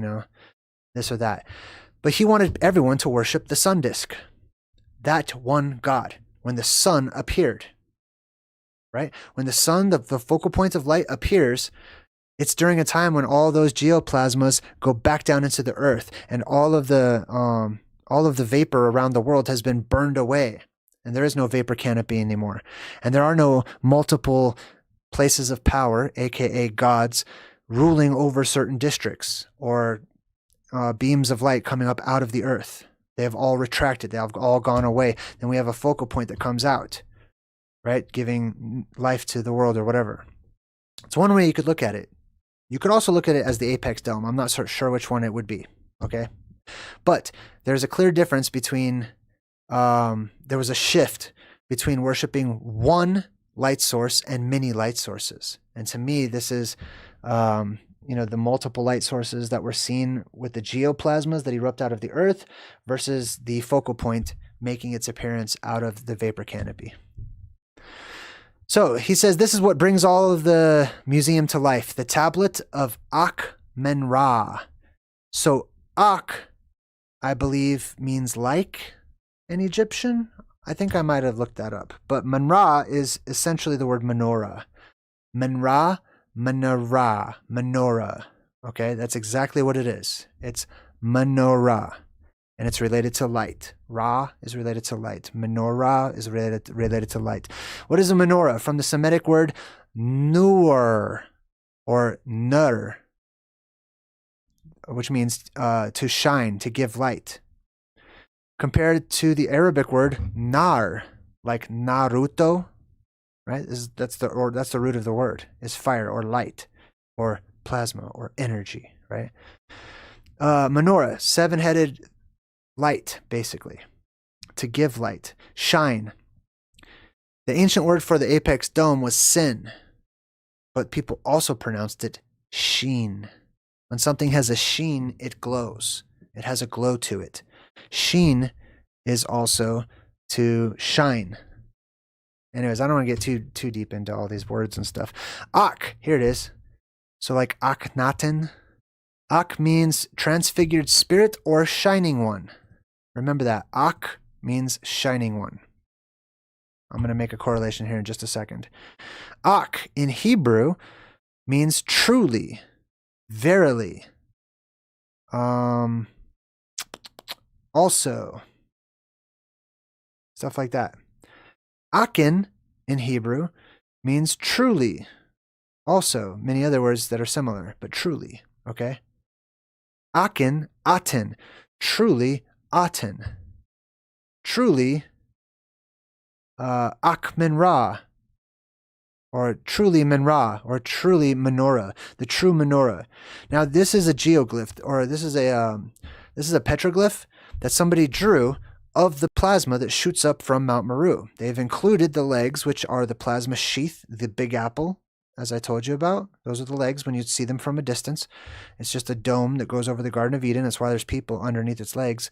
this or that. But he wanted everyone to worship the sun disk, that one God, when the sun appeared, right? When the sun, the focal point of light appears, it's during a time when all those geoplasmas go back down into the earth, and all of the vapor around the world has been burned away, and there is no vapor canopy anymore, and there are no multiple places of power, aka gods, ruling over certain districts or beams of light coming up out of the earth. They have all retracted. They have all gone away. Then we have a focal point that comes out, right? Giving life to the world or whatever. It's one way you could look at it. You could also look at it as the apex dome. I'm not sure which one it would be, okay? But there's a clear difference between, there was a shift between worshiping one light source and many light sources. And to me, this is, the multiple light sources that were seen with the geoplasmas that erupt out of the earth versus the focal point making its appearance out of the vapor canopy. So he says, this is what brings all of the museum to life, the tablet of amun-ra. So Ak, I believe, means like in Egyptian. I think I might have looked that up. But Mun-ra is essentially the word menorah. Mun-ra, menorah, menorah. Okay, that's exactly what it is. It's menorah, and it's related to light. Ra is related to light. Menorah is related to light. What is a menorah? From the Semitic word nur or nur, which means to shine, to give light. Compared to the Arabic word nar, like Naruto, right? That's the root of the word, is fire or light or plasma or energy, right? Menorah, seven-headed light, basically, to give light, shine. The ancient word for the apex dome was sin, but people also pronounced it sheen. When something has a sheen, it glows. It has a glow to it. Sheen is also to shine. Anyways, I don't want to get too deep into all these words and stuff. Ak, here it is. So like Akhenaten. Ak means transfigured spirit or shining one. Remember that. Ak means shining one. I'm going to make a correlation here in just a second. Ak in Hebrew means truly, verily. Also, stuff like that. Akin in Hebrew means truly. Also, many other words that are similar, but truly, okay? Akin, aten, truly, aten. Truly, Akmen-ra, or truly Menra, or truly menorah, the true menorah. Now, this is a geoglyph, or this is a petroglyph that somebody drew of the plasma that shoots up from Mount Meru. They've included the legs, which are the plasma sheath, the Big Apple, as I told you about. Those are the legs when you see them from a distance. It's just a dome that goes over the Garden of Eden. That's why there's people underneath its legs.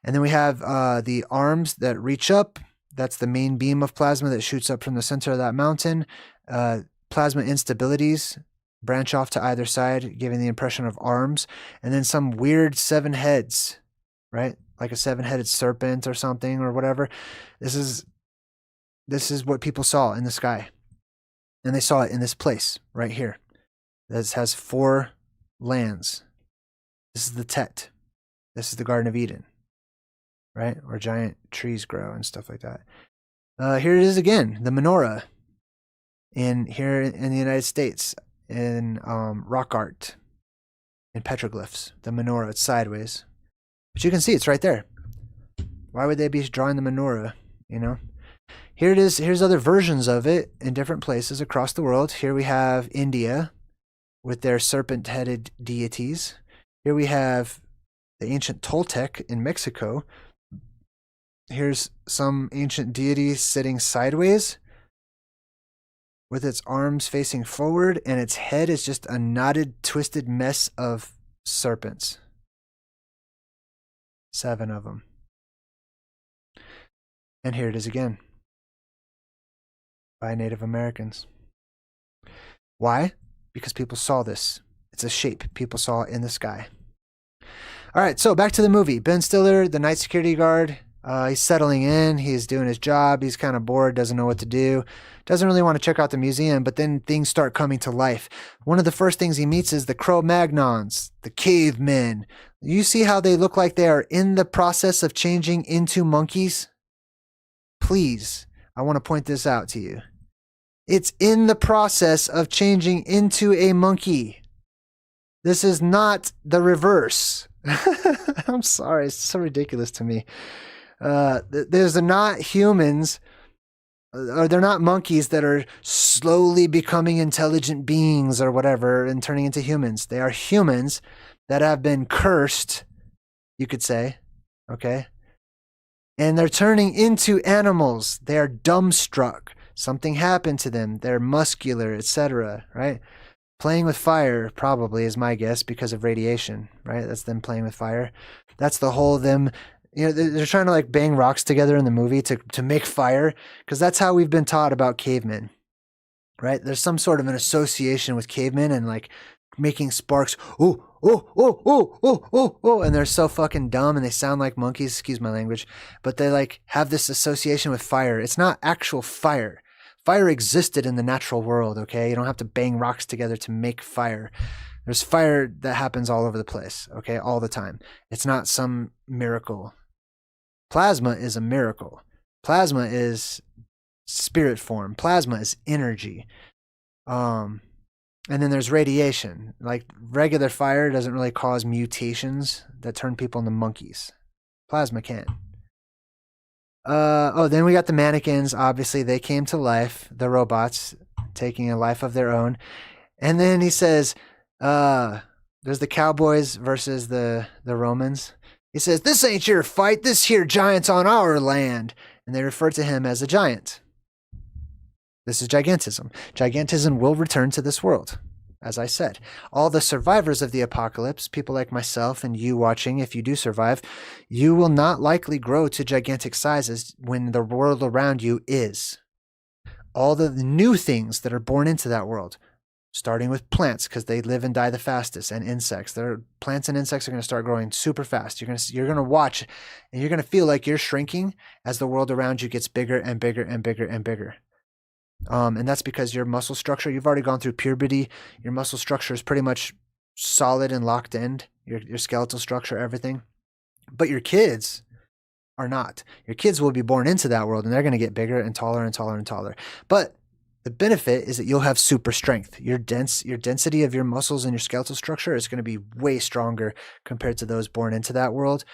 And then we have the arms that reach up. That's the main beam of plasma that shoots up from the center of that mountain. Plasma instabilities branch off to either side, giving the impression of arms. And then some weird 7 heads, right? Like a 7-headed serpent or something or whatever. This is This is what people saw in the sky. And they saw it in this place right here. This has 4 lands. This is the Tet. This is the Garden of Eden, right? Where giant trees grow and stuff like that. Here it is again, the menorah here in the United States, in rock art, in petroglyphs. The menorah, it's sideways. But you can see it's right there. Why would they be drawing the menorah, you know? Here it is. Here's other versions of it in different places across the world. Here we have India with their serpent-headed deities. Here we have the ancient Toltec in Mexico. Here's some ancient deity sitting sideways with its arms facing forward, and its head is just a knotted, twisted mess of serpents. 7 of them. And here it is again. By Native Americans. Why? Because people saw this. It's a shape people saw in the sky. All right, so back to the movie. Ben Stiller, the night security guard, he's settling in. He's doing his job. He's kind of bored, doesn't know what to do. Doesn't really want to check out the museum, but then things start coming to life. One of the first things he meets is the Cro-Magnons, the Cavemen. You see how they look like they are in the process of changing into monkeys? Please, I want to point this out to you. It's in the process of changing into a monkey. This is not the reverse. I'm sorry, it's so ridiculous to me. There's not humans, or they're not monkeys that are slowly becoming intelligent beings or whatever and turning into humans. They are humans that have been cursed, you could say, okay? And they're turning into animals. They are dumbstruck. Something happened to them. They're muscular, etc., right? Playing with fire probably is my guess because of radiation, right? That's them playing with fire. That's the whole them, you know, they're trying to like bang rocks together in the movie to make fire, because that's how we've been taught about cavemen, right? There's some sort of an association with cavemen and like making sparks. And they're so fucking dumb and they sound like monkeys, excuse my language, but they like have this association with fire. It's not actual fire. Fire existed in the natural world, okay? You don't have to bang rocks together to make fire. There's fire that happens all over the place, okay? All the time. It's not some miracle. Plasma is a miracle. Plasma is spirit form. Plasma is energy. And then there's radiation. Like regular fire doesn't really cause mutations that turn people into monkeys. Plasma can. Then we got the mannequins. Obviously, they came to life. The robots taking a life of their own. And then he says, there's the cowboys versus the Romans. He says, "This ain't your fight. This here giant's on our land." And they refer to him as a giant. This is Gigantism. Gigantism will return to this world. As I said, all the survivors of the apocalypse, people like myself and you watching, if you do survive, you will not likely grow to gigantic sizes when the world around you is. All the new things that are born into that world, starting with plants because they live and die the fastest, and insects. Plants and insects are going to start growing super fast. You're going to watch and you're going to feel like you're shrinking as the world around you gets bigger and bigger and bigger and bigger. And that's because your muscle structure, you've already gone through puberty. Your muscle structure is pretty much solid and locked in, your skeletal structure, everything. But your kids are not. Your kids will be born into that world and they're going to get bigger and taller and taller and taller. But the benefit is that you'll have super strength. Your density of your muscles and your skeletal structure is going to be way stronger compared to those born into that world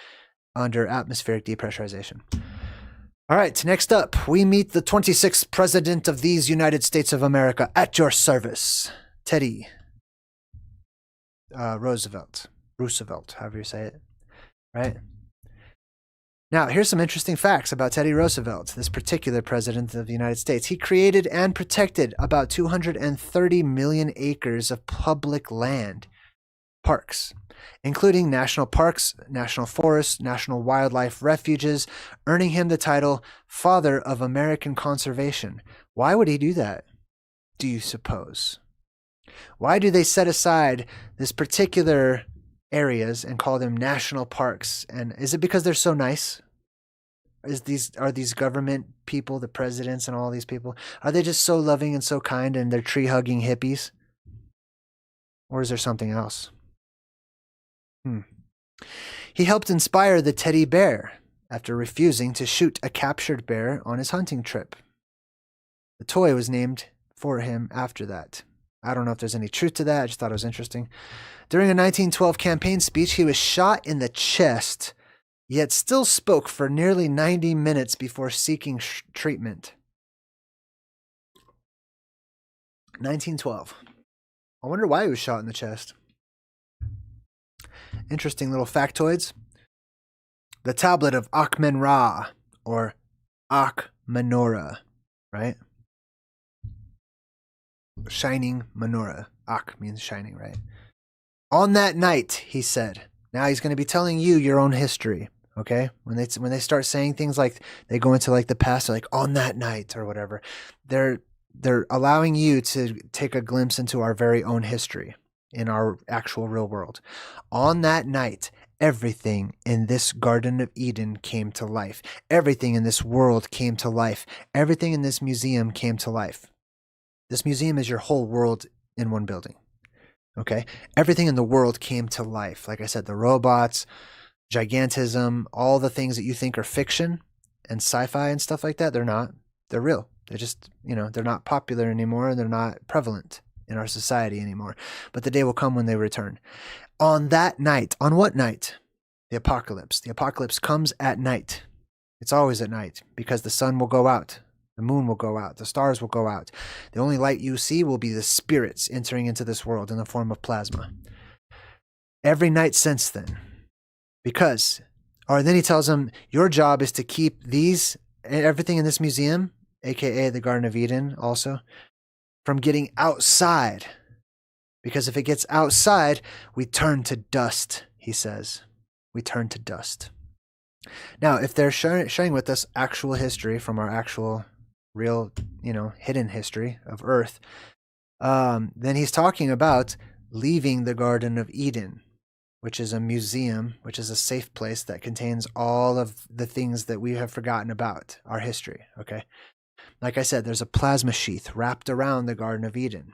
under atmospheric depressurization. All right, next up, we meet the 26th President of these United States of America, at your service, Teddy Roosevelt, however you say it, right? Now, here's some interesting facts about Teddy Roosevelt, this particular President of the United States. He created and protected about 230 million acres of public land, parks, including national parks, national forests, national wildlife refuges, earning him the title Father of American Conservation. Why would he do that, do you suppose? Why do they set aside this particular areas and call them national parks? And is it because they're so nice? are these government people, the presidents and all these people, are they just so loving and so kind and they're tree hugging hippies? Or is there something else? He helped inspire the teddy bear after refusing to shoot a captured bear on his hunting trip. The toy was named for him after that. I don't know if there's any truth to that. I just thought it was interesting. During a 1912 campaign speech, he was shot in the chest, yet still spoke for nearly 90 minutes before seeking treatment. 1912. I wonder why he was shot in the chest. Interesting little factoids. The tablet of Amun-ra, or amun-ra, right? Shining menorah. Ak means shining, right? On that night, he said. Now he's going to be telling you your own history, okay? When they start saying things like they go into like the past, like on that night or whatever, they're allowing you to take a glimpse into our very own history in our actual real world. On that night, everything in this Garden of Eden came to life. Everything in this world came to life. Everything in this museum came to life. This museum is your whole world in one building. Okay? Everything in the world came to life. Like I said, the robots, gigantism, all the things that you think are fiction and sci-fi and stuff like that, they're not. They're real. They're just, they're not popular anymore. They're not prevalent in our society anymore. But the day will come when they return. On that night, on what night? The apocalypse. The apocalypse comes at night. It's always at night because the sun will go out. The moon will go out. The stars will go out. The only light you see will be the spirits entering into this world in the form of plasma. Every night since then. Then he tells them, your job is to keep everything in this museum, aka the Garden of Eden also, from getting outside. Because if it gets outside, we turn to dust, he says. We turn to dust. Now, if they're sharing with us actual history from our actual real, hidden history of Earth, then he's talking about leaving the Garden of Eden, which is a museum, which is a safe place that contains all of the things that we have forgotten about our history, okay? Like I said, there's a plasma sheath wrapped around the Garden of Eden.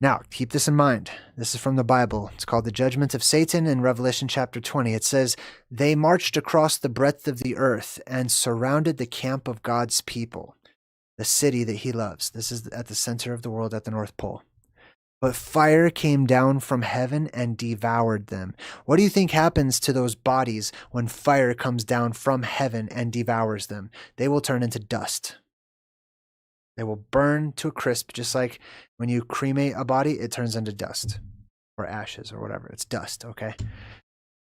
Now, keep this in mind. This is from the Bible. It's called the Judgment of Satan in Revelation chapter 20. It says, they marched across the breadth of the earth and surrounded the camp of God's people, the city that he loves. This is at the center of the world at the North Pole. But fire came down from heaven and devoured them. What do you think happens to those bodies when fire comes down from heaven and devours them? They will turn into dust. They will burn to a crisp, just like when you cremate a body, it turns into dust or ashes or whatever. It's dust, okay?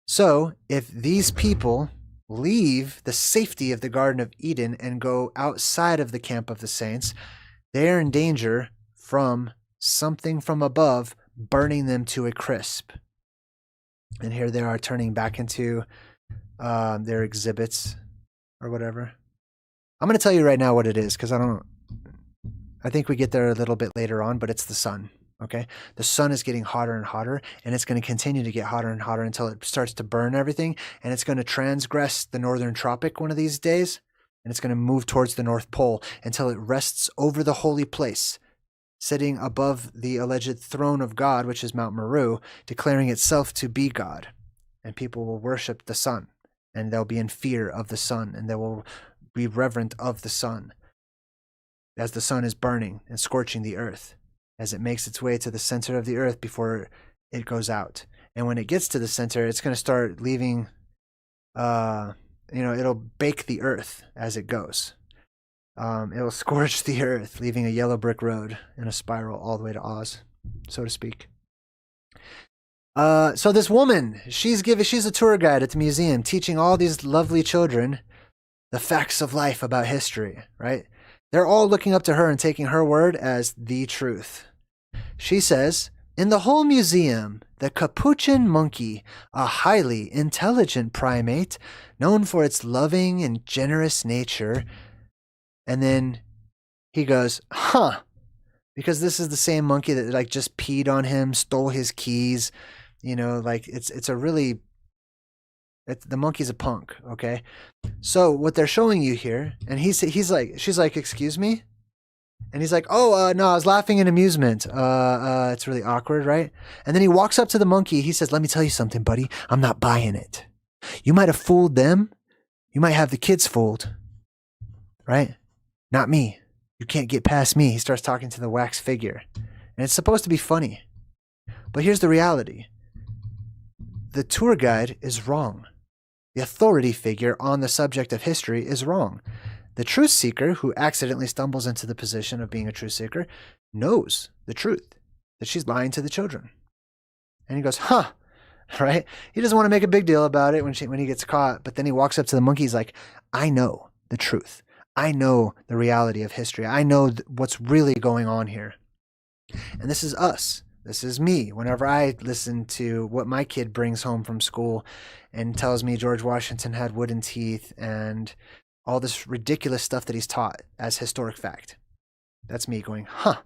So if these people leave the safety of the Garden of Eden and go outside of the camp of the saints, they are in danger from something from above burning them to a crisp. And here they are turning back into their exhibits or whatever. I'm going to tell you right now what it is because I think we get there a little bit later on, but it's the sun, okay? The sun is getting hotter and hotter, and it's going to continue to get hotter and hotter until it starts to burn everything, and it's going to transgress the northern tropic one of these days, and it's going to move towards the North Pole until it rests over the holy place, sitting above the alleged throne of God, which is Mount Meru, declaring itself to be God. And people will worship the sun, and they'll be in fear of the sun, and they will be reverent of the sun. As the sun is burning and scorching the earth, as it makes its way to the center of the earth before it goes out. And when it gets to the center, it's going to start leaving, it'll bake the earth as it goes. It'll scorch the earth, leaving a yellow brick road in a spiral all the way to Oz, so to speak. So this woman, she's a tour guide at the museum, teaching all these lovely children the facts of life about history, right? They're all looking up to her and taking her word as the truth. She says, in the whole museum, the capuchin monkey, a highly intelligent primate, known for its loving and generous nature. And then he goes, because this is the same monkey that just peed on him, stole his keys. It's a really The monkey's a punk, okay? So what they're showing you here, and she's like, excuse me? And he's like, oh, no, I was laughing in amusement. It's really awkward, right? And then he walks up to the monkey. He says, let me tell you something, buddy. I'm not buying it. You might have fooled them. You might have the kids fooled, right? Not me. You can't get past me. He starts talking to the wax figure. And it's supposed to be funny. But here's the reality. The tour guide is wrong. The authority figure on the subject of history is wrong. The truth seeker, who accidentally stumbles into the position of being a truth seeker, knows the truth, that she's lying to the children. And he goes, huh, right? He doesn't want to make a big deal about it when he gets caught, but then he walks up to the monkey. He's like, I know the truth. I know the reality of history. I know what's really going on here. And this is us. This is me. Whenever I listen to what my kid brings home from school and tells me George Washington had wooden teeth and all this ridiculous stuff that he's taught as historic fact. That's me going, huh.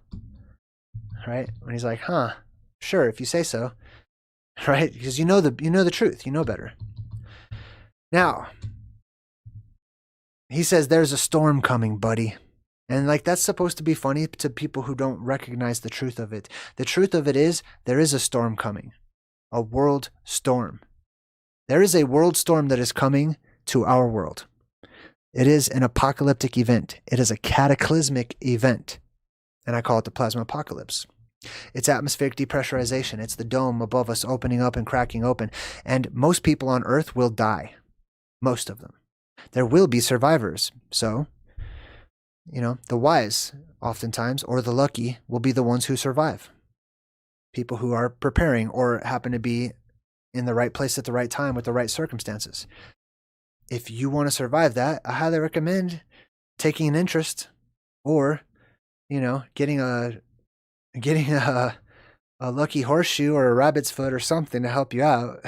Right? When he's like, huh, sure, if you say so. Right? Because you know the truth. You know better. Now, he says, there's a storm coming, buddy. And like, that's supposed to be funny to people who don't recognize the truth of it. The truth of it is, there is a storm coming. A world storm. There is a world storm that is coming to our world. It is an apocalyptic event. It is a cataclysmic event. And I call it the plasma apocalypse. It's atmospheric depressurization. It's the dome above us opening up and cracking open. And most people on Earth will die. Most of them. There will be survivors. So, the wise, oftentimes, or the lucky, will be the ones who survive. People who are preparing or happen to be in the right place at the right time with the right circumstances. If you want to survive that, I highly recommend taking an interest or, getting a lucky horseshoe or a rabbit's foot or something to help you out.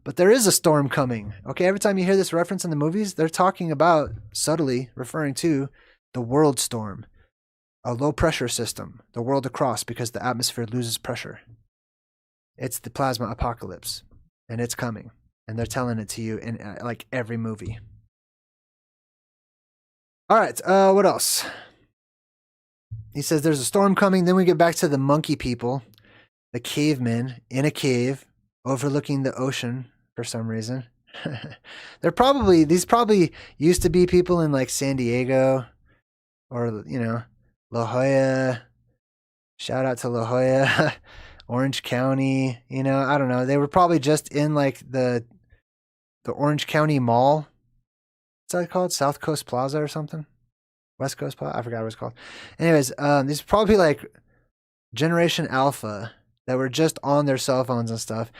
But there is a storm coming. Okay, every time you hear this reference in the movies, they're talking about, subtly referring to, the world storm. A low pressure system, the world across, because the atmosphere loses pressure. It's the plasma apocalypse, and it's coming. And they're telling it to you in like every movie. All right, what else? He says there's a storm coming. Then we get back to the monkey people, the cavemen in a cave overlooking the ocean for some reason. These probably used to be people in like San Diego or, La Jolla. Shout out to La Jolla, Orange County. I don't know. They were probably just in like the Orange County Mall. What's that called? South Coast Plaza or something? West Coast Plaza? I forgot what it's called. Anyways, these are probably like Generation Alpha that were just on their cell phones and stuff,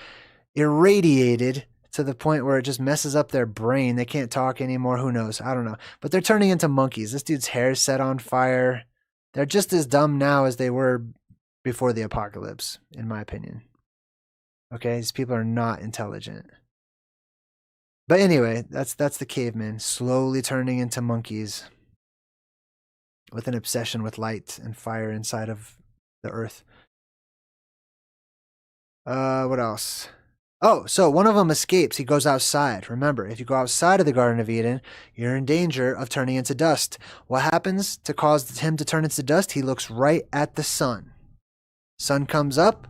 irradiated to the point where it just messes up their brain. They can't talk anymore. Who knows? I don't know. But they're turning into monkeys. This dude's hair is set on fire. They're just as dumb now as they were before the apocalypse, in my opinion. Okay? These people are not intelligent. But anyway, that's the cavemen slowly turning into monkeys with an obsession with light and fire inside of the earth. What else? Oh, so one of them escapes. He goes outside. Remember, if you go outside of the Garden of Eden, you're in danger of turning into dust. What happens to cause him to turn into dust? He looks right at the sun. Sun comes up,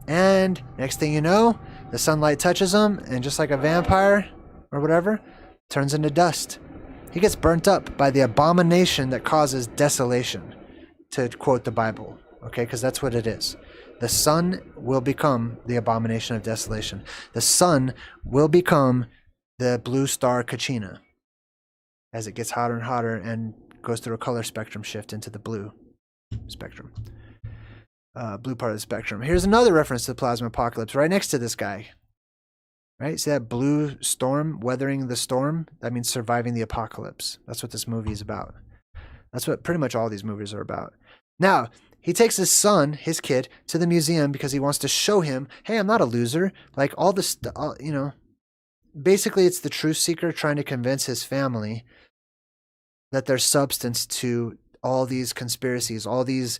and next thing you know, the sunlight touches him, and just like a vampire or whatever, turns into dust. He gets burnt up by the abomination that causes desolation, to quote the Bible, okay? Because that's what it is. The sun will become the abomination of desolation. The sun will become the blue star Kachina as it gets hotter and hotter and goes through a color spectrum shift into the blue spectrum. Blue part of the spectrum. Here's another reference to the plasma apocalypse right next to this guy. Right? See that blue storm, weathering the storm? That means surviving the apocalypse. That's what this movie is about. That's what pretty much all these movies are about. Now, he takes his son, his kid, to the museum because he wants to show him, hey, I'm not a loser. Like all this, basically it's the truth seeker trying to convince his family that there's substance to all these conspiracies, all these,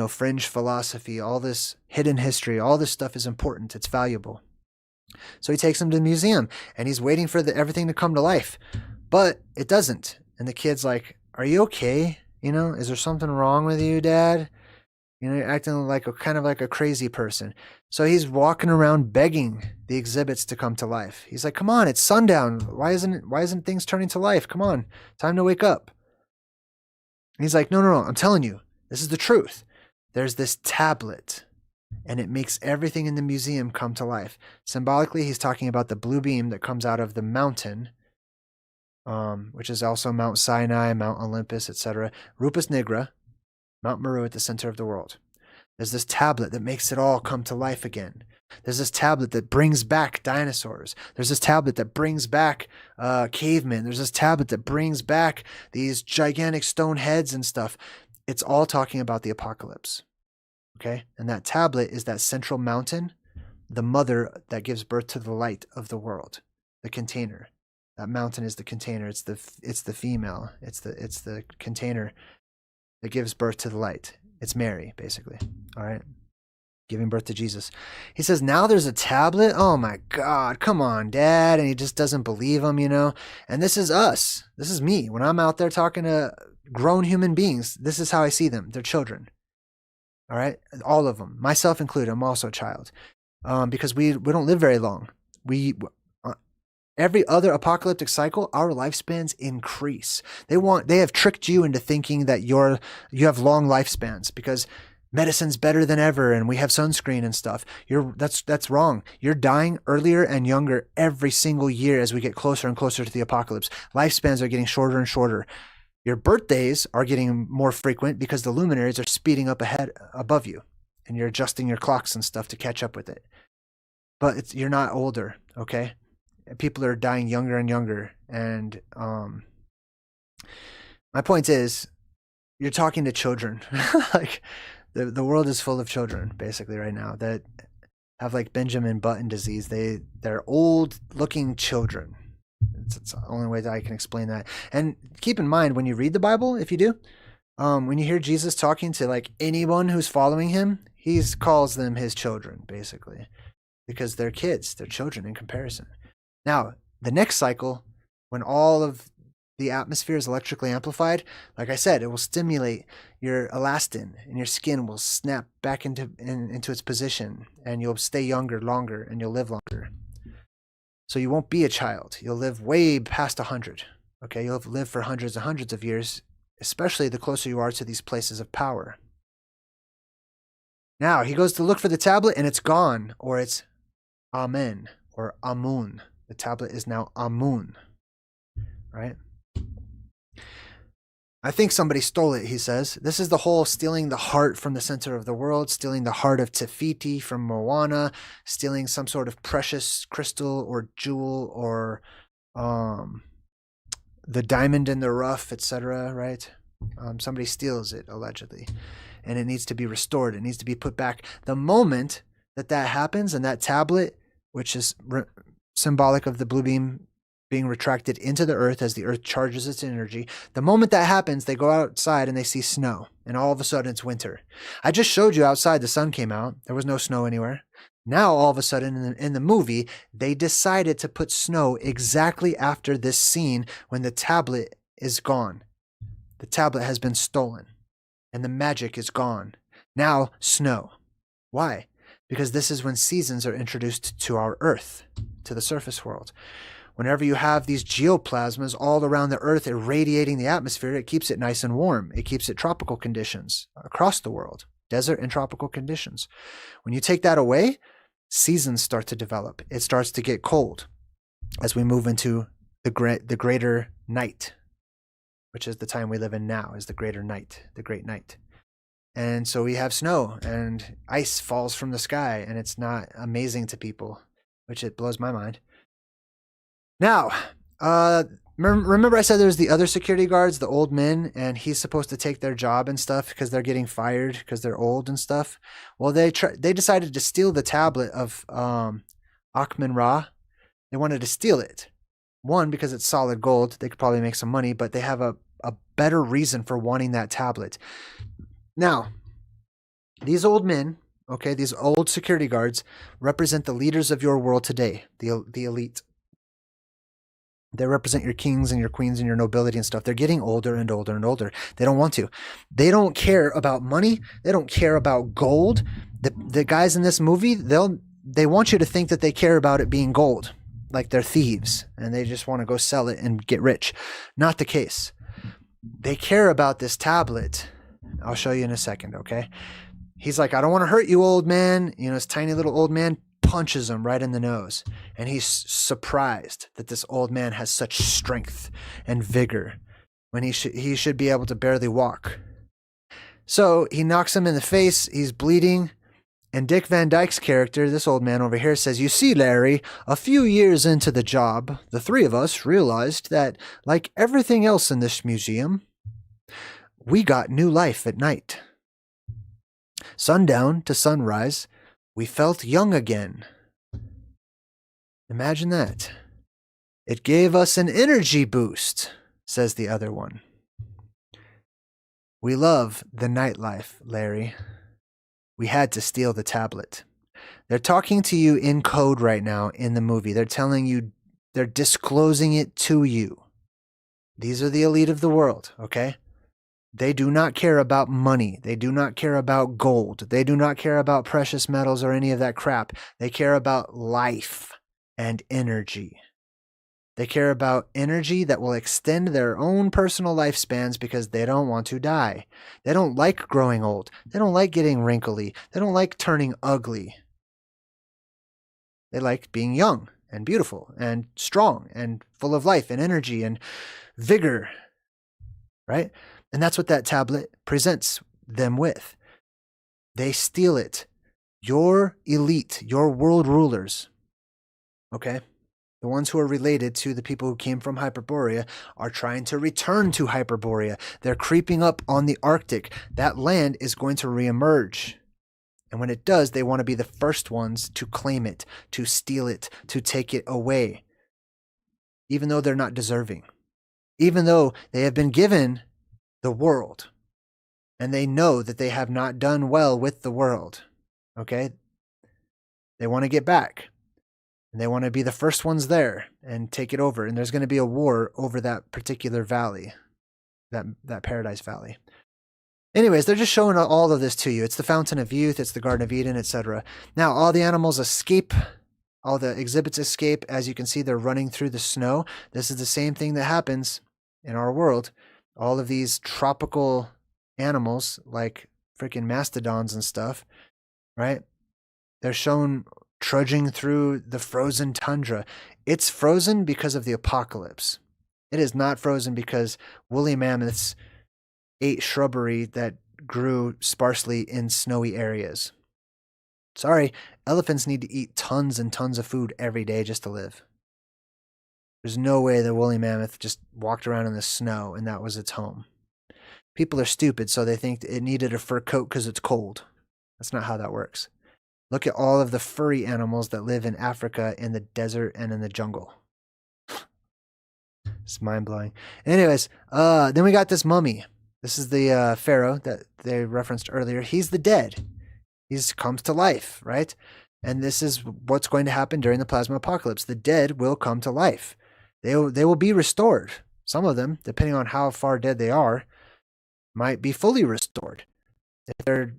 fringe philosophy, all this hidden history, all this stuff is important. It's valuable. So he takes him to the museum, and he's waiting for everything to come to life. But it doesn't. And the kid's like, are you okay? You know, is there something wrong with you, Dad? You know, you're acting like kind of like a crazy person. So he's walking around begging the exhibits to come to life. He's like, come on, it's sundown. Why isn't things turning to life? Come on, time to wake up. And he's like, no, I'm telling you, this is the truth. There's this tablet, and it makes everything in the museum come to life. Symbolically, he's talking about the blue beam that comes out of the mountain, which is also Mount Sinai, Mount Olympus, etc. Rupus Nigra, Mount Meru at the center of the world. There's this tablet that makes it all come to life again. There's this tablet that brings back dinosaurs. There's this tablet that brings back cavemen. There's this tablet that brings back these gigantic stone heads and stuff. It's all talking about the apocalypse. Okay? And that tablet is that central mountain, the mother that gives birth to the light of the world, the container. That mountain is the container. It's the female. It's the container that gives birth to the light. It's Mary, basically. All right? Giving birth to Jesus. He says, now there's a tablet? Oh my God, come on, Dad. And he just doesn't believe him, you know? And this is us. This is me. When I'm out there talking to grown human beings, this is how I see them. They're children. All right? All of them. Myself included. I'm also a child. Because we don't live very long. Every other apocalyptic cycle, our lifespans increase. They have tricked you into thinking that you have long lifespans because medicine's better than ever and we have sunscreen and stuff. That's wrong. You're dying earlier and younger every single year as we get closer and closer to the apocalypse. Lifespans are getting shorter and shorter. Your birthdays are getting more frequent because the luminaries are speeding up ahead above you, and you're adjusting your clocks and stuff to catch up with it. But you're not older, okay? People are dying younger and younger. And my point is, you're talking to children. Like the world is full of children, basically, right now that have like Benjamin Button disease. They're old-looking children. It's the only way that I can explain that. And keep in mind, when you read the Bible, if you do, when you hear Jesus talking to like anyone who's following him, he calls them his children, basically, because they're kids, they're children in comparison. Now, the next cycle, when all of the atmosphere is electrically amplified, like I said, it will stimulate your elastin, and your skin will snap back into its position, and you'll stay younger longer, and you'll live longer. So you won't be a child. You'll live way past 100. Okay, you'll live for hundreds and hundreds of years, especially the closer you are to these places of power. Now, he goes to look for the tablet, and it's gone, or it's amen, or amun. The tablet is now amun, right? I think somebody stole it, he says. This is the whole stealing the heart from the center of the world, stealing the heart of Tefiti from Moana, stealing some sort of precious crystal or jewel or the diamond in the rough, etc., right? Somebody steals it, allegedly, and it needs to be restored. It needs to be put back. The moment that happens, and that tablet, which is symbolic of the blue beam being retracted into the earth as the earth charges its energy, the moment that happens, they go outside and they see snow, and all of a sudden it's winter. I just showed you outside the sun came out. There was no snow anywhere. Now, all of a sudden, in the movie, they decided to put snow exactly after this scene when the tablet is gone. The tablet has been stolen, and the magic is gone. Now, snow. Why? Because this is when seasons are introduced to our Earth, to the surface world. Whenever you have these geoplasmas all around the Earth irradiating the atmosphere, it keeps it nice and warm. It keeps it tropical conditions across the world, desert and tropical conditions. When you take that away, seasons start to develop. It starts to get cold as we move into the greater night, which is the time we live in now, is the greater night, the great night. And so we have snow and ice falls from the sky, and it's not amazing to people, which it blows my mind. Now, remember I said there's the other security guards, the old men, and he's supposed to take their job and stuff because they're getting fired because they're old and stuff. Well, they decided to steal the tablet of amun-ra. They wanted to steal it. One, because it's solid gold. They could probably make some money, but they have a better reason for wanting that tablet. Now, these old men, okay, these old security guards represent the leaders of your world today, the elite. They represent your kings and your queens and your nobility and stuff. They're getting older and older and older. They don't want to. They don't care about money. They don't care about gold. The guys in this movie, they want you to think that they care about it being gold, like they're thieves and they just want to go sell it and get rich. Not the case. They care about this tablet. I'll show you in a second, okay? He's like, I don't want to hurt you, old man. You know, this tiny little old man punches him right in the nose. And he's surprised that this old man has such strength and vigor when he should be able to barely walk. So he knocks him in the face. He's bleeding. And Dick Van Dyke's character, this old man over here, says, you see, Larry, a few years into the job, the three of us realized that, like everything else in this museum, we got new life at night. Sundown to sunrise, we felt young again. Imagine that. It gave us an energy boost, says the other one. We love the nightlife, Larry. We had to steal the tablet. They're talking to you in code right now in the movie. They're telling you, they're disclosing it to you. These are the elite of the world, okay? They do not care about money. They do not care about gold. They do not care about precious metals or any of that crap. They care about life and energy. They care about energy that will extend their own personal lifespans because they don't want to die. They don't like growing old. They don't like getting wrinkly. They don't like turning ugly. They like being young and beautiful and strong and full of life and energy and vigor, right? And that's what that tablet presents them with. They steal it. Your elite, your world rulers, okay? The ones who are related to the people who came from Hyperborea are trying to return to Hyperborea. They're creeping up on the Arctic. That land is going to reemerge. And when it does, they want to be the first ones to claim it, to steal it, to take it away. Even though they're not deserving. Even though they have been given the world. And they know that they have not done well with the world. Okay? They want to get back. And they want to be the first ones there and take it over. And there's going to be a war over that particular valley, that Paradise Valley. Anyways, they're just showing all of this to you. It's the Fountain of Youth, it's the Garden of Eden, etc. Now, all the animals escape. All the exhibits escape. As you can see, they're running through the snow. This is the same thing that happens in our world. All of these tropical animals, like freaking mastodons and stuff, right? They're shown trudging through the frozen tundra. It's frozen because of the apocalypse. It is not frozen because woolly mammoths ate shrubbery that grew sparsely in snowy areas. Sorry, elephants need to eat tons and tons of food every day just to live. There's no way the woolly mammoth just walked around in the snow and that was its home. People are stupid, so they think it needed a fur coat because it's cold. That's not how that works. Look at all of the furry animals that live in Africa, in the desert, and in the jungle. It's mind-blowing. Anyways, then we got this mummy. This is the pharaoh that they referenced earlier. He's the dead. He comes to life, right? And this is what's going to happen during the plasma apocalypse. The dead will come to life. They will be restored. Some of them, depending on how far dead they are, might be fully restored. If they're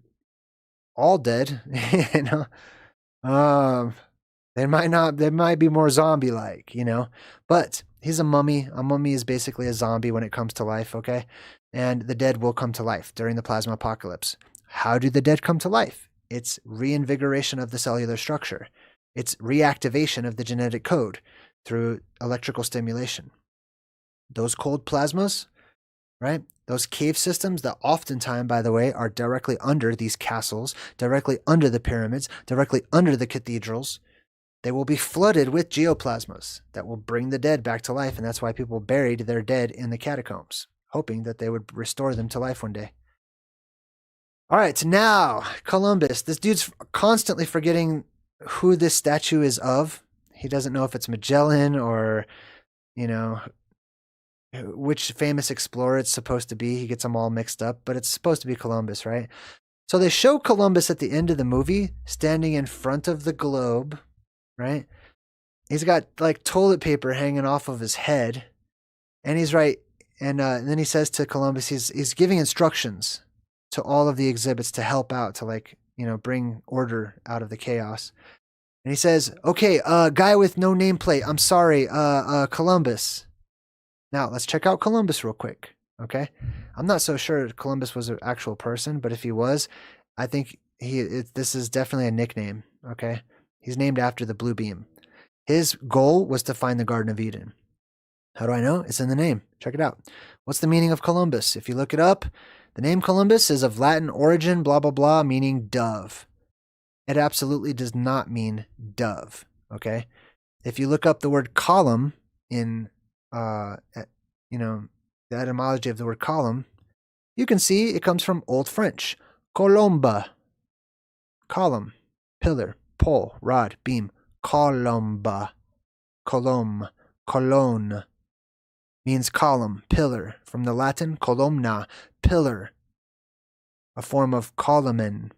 all dead, you know, they might be more zombie-like, you know, but he's a mummy. A mummy is basically a zombie when it comes to life, okay? And the dead will come to life during the plasma apocalypse. How do the dead come to life? It's reinvigoration of the cellular structure. It's reactivation of the genetic code through electrical stimulation. Those cold plasmas, right? Those cave systems that oftentimes, by the way, are directly under these castles, directly under the pyramids, directly under the cathedrals, they will be flooded with geoplasmas that will bring the dead back to life. And that's why people buried their dead in the catacombs, hoping that they would restore them to life one day. All right, now, Columbus. This dude's constantly forgetting who this statue is of. He doesn't know if it's Magellan or, you know, which famous explorer it's supposed to be. He gets them all mixed up, but it's supposed to be Columbus, right? So they show Columbus at the end of the movie standing in front of the globe, right? He's got like toilet paper hanging off of his head, and he's right. And then he says to Columbus, he's giving instructions to all of the exhibits to help out, to like, bring order out of the chaos. And he says, okay, guy with no nameplate, I'm sorry, Columbus. Now, let's check out Columbus real quick, okay? I'm not so sure Columbus was an actual person, but if he was, I think this is definitely a nickname, okay? He's named after the blue beam. His goal was to find the Garden of Eden. How do I know? It's in the name. Check it out. What's the meaning of Columbus? If you look it up, the name Columbus is of Latin origin, blah, blah, blah, meaning dove. It absolutely does not mean dove, okay? If you look up the word column in, the etymology of the word column, you can see it comes from Old French. Colomba. Column. Pillar. Pole. Rod. Beam. Colomba. Colombe. Colonne. Means column. Pillar. From the Latin columna. Pillar. A form of columen.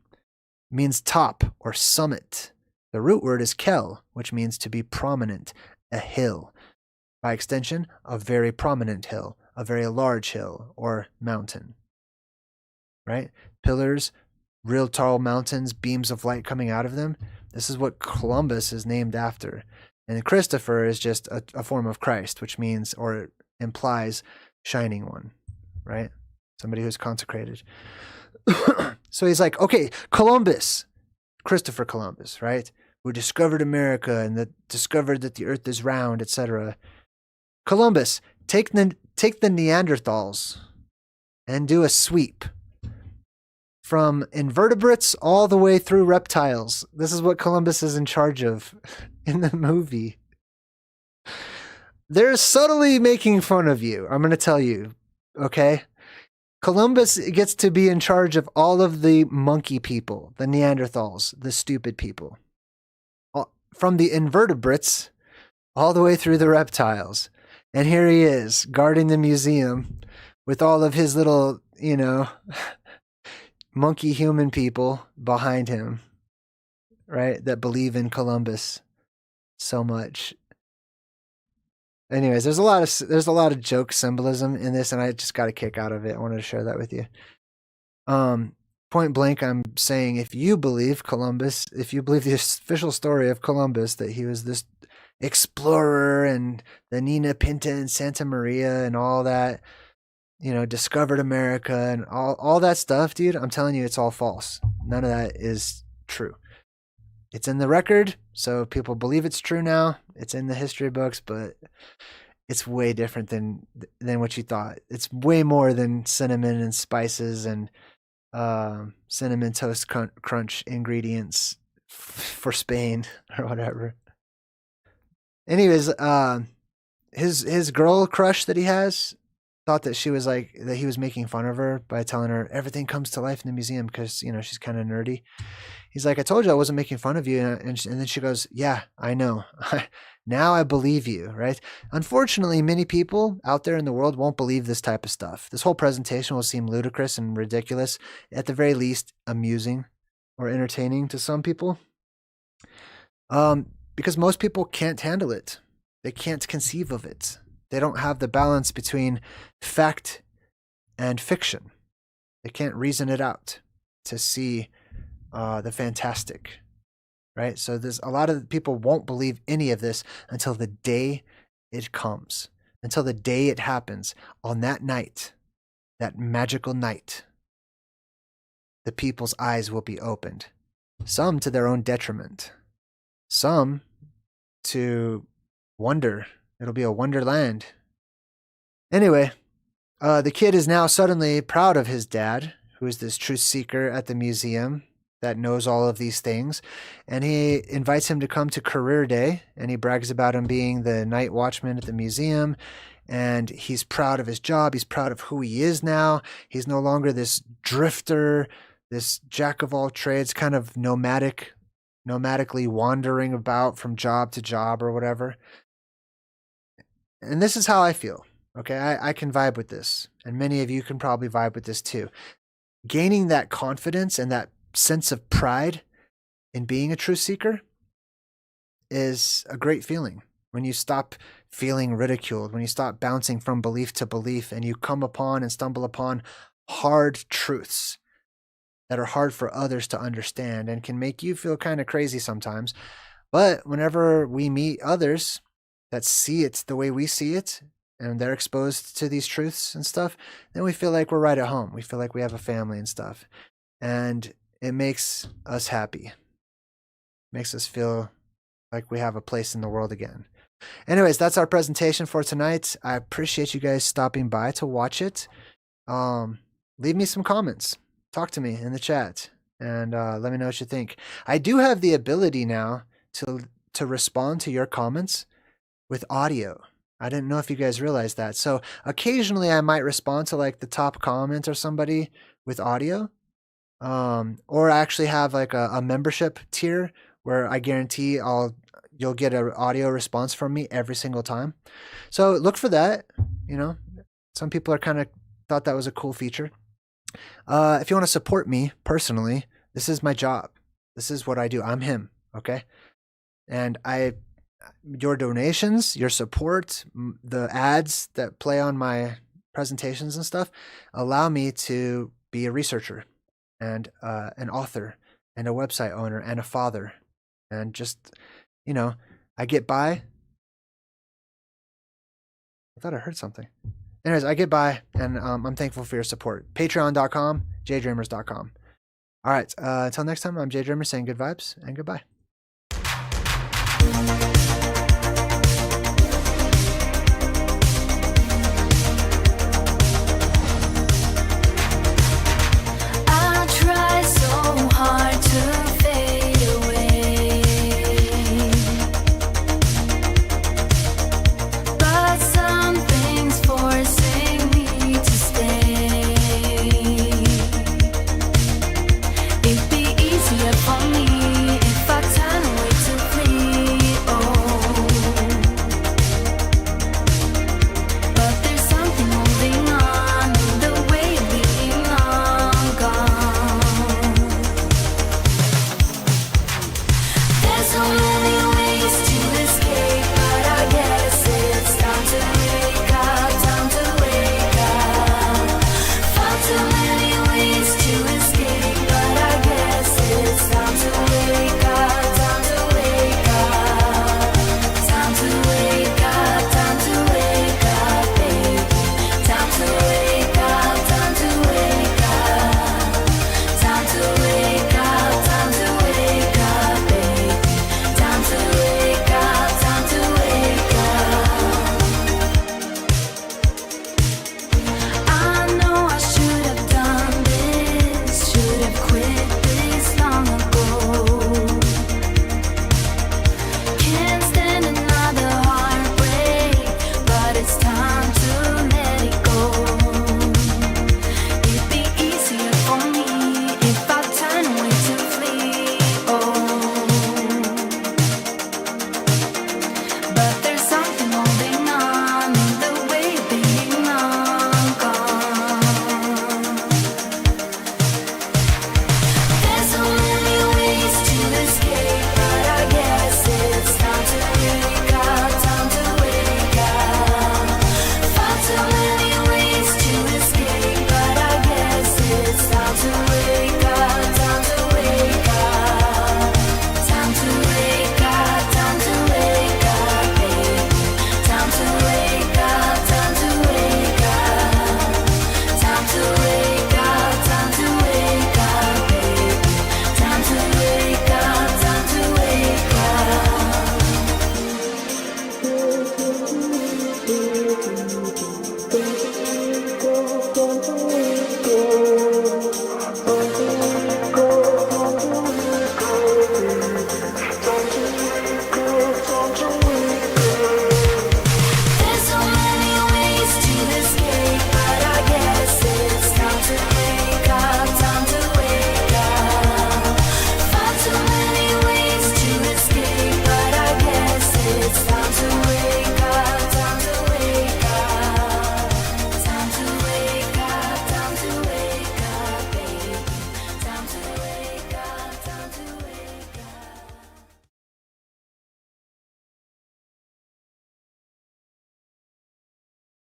Means top or summit. The root word is kel, which means to be prominent, a hill. By extension, a very prominent hill, a very large hill or mountain. Right? Pillars, real tall mountains, beams of light coming out of them. This is what Columbus is named after. And Christopher is just a form of Christ, which means or implies shining one, right? Somebody who's consecrated. So he's like, okay, Columbus, Christopher Columbus, right? Who discovered America and discovered that the earth is round, etc. Columbus, take the Neanderthals and do a sweep from invertebrates all the way through reptiles. This is what Columbus is in charge of in the movie. They're subtly making fun of you. I'm going to tell you, okay? Columbus gets to be in charge of all of the monkey people, the Neanderthals, the stupid people. From the invertebrates all the way through the reptiles. And here he is, guarding the museum with all of his little, monkey human people behind him, right? That believe in Columbus so much. Anyways, there's a lot of joke symbolism in this, and I just got a kick out of it. I wanted to share that with you. Point blank, I'm saying if you believe Columbus, if you believe the official story of Columbus, that he was this explorer and the Nina Pinta and Santa Maria and all that, discovered America and all that stuff, dude, I'm telling you, it's all false. None of that is true. It's in the record, so people believe it's true now. It's in the history books, but it's way different than what you thought. It's way more than cinnamon and spices and cinnamon toast crunch ingredients for Spain or whatever. Anyways, his girl crush that he has thought that she was like, that he was making fun of her by telling her everything comes to life in the museum because, she's kind of nerdy. He's like, I told you I wasn't making fun of you. And then she goes, yeah, I know. Now I believe you, right? Unfortunately, many people out there in the world won't believe this type of stuff. This whole presentation will seem ludicrous and ridiculous, at the very least amusing or entertaining to some people. Because most people can't handle it. They can't conceive of it. They don't have the balance between fact and fiction. They can't reason it out to see the fantastic, right? So there's a lot of people won't believe any of this until the day it comes, until the day it happens. On that night, that magical night, the people's eyes will be opened, some to their own detriment, some to wonder. It'll be a wonderland. Anyway, the kid is now suddenly proud of his dad, who is this truth seeker at the museum that knows all of these things. And he invites him to come to career day, and he brags about him being the night watchman at the museum. And he's proud of his job. He's proud of who he is now. He's no longer this drifter, this jack of all trades, kind of nomadically wandering about from job to job or whatever. And this is how I feel. Okay, I can vibe with this. And many of you can probably vibe with this too. gaining that confidence and that sense of pride in being a truth seeker is a great feeling. When you stop feeling ridiculed, when you stop bouncing from belief to belief, and you come upon and stumble upon hard truths that are hard for others to understand and can make you feel kind of crazy sometimes. But whenever we meet others that see it the way we see it, and they're exposed to these truths and stuff, then we feel like we're right at home. We feel like we have a family and stuff. And it makes us happy. It makes us feel like we have a place in the world again. Anyways, that's our presentation for tonight. I appreciate you guys stopping by to watch it. Leave me some comments. Talk to me in the chat, and let me know what you think. I do have the ability now to respond to your comments with audio. I didn't know if you guys realized that. So occasionally I might respond to like the top comment or somebody with audio, or actually have like a membership tier where I guarantee you'll get an audio response from me every single time. So look for that. You know, some people are kind of thought that was a cool feature. If you want to support me personally, this is my job. This is what I do. I'm him. Okay. And your donations, your support, the ads that play on my presentations and stuff allow me to be a researcher and an author and a website owner and a father. And just, you know, I get by. I thought I heard something. Anyways, I get by, and I'm thankful for your support. Patreon.com, JayDreamerZ.com. All right, until next time, I'm JayDreamerZ saying good vibes and goodbye.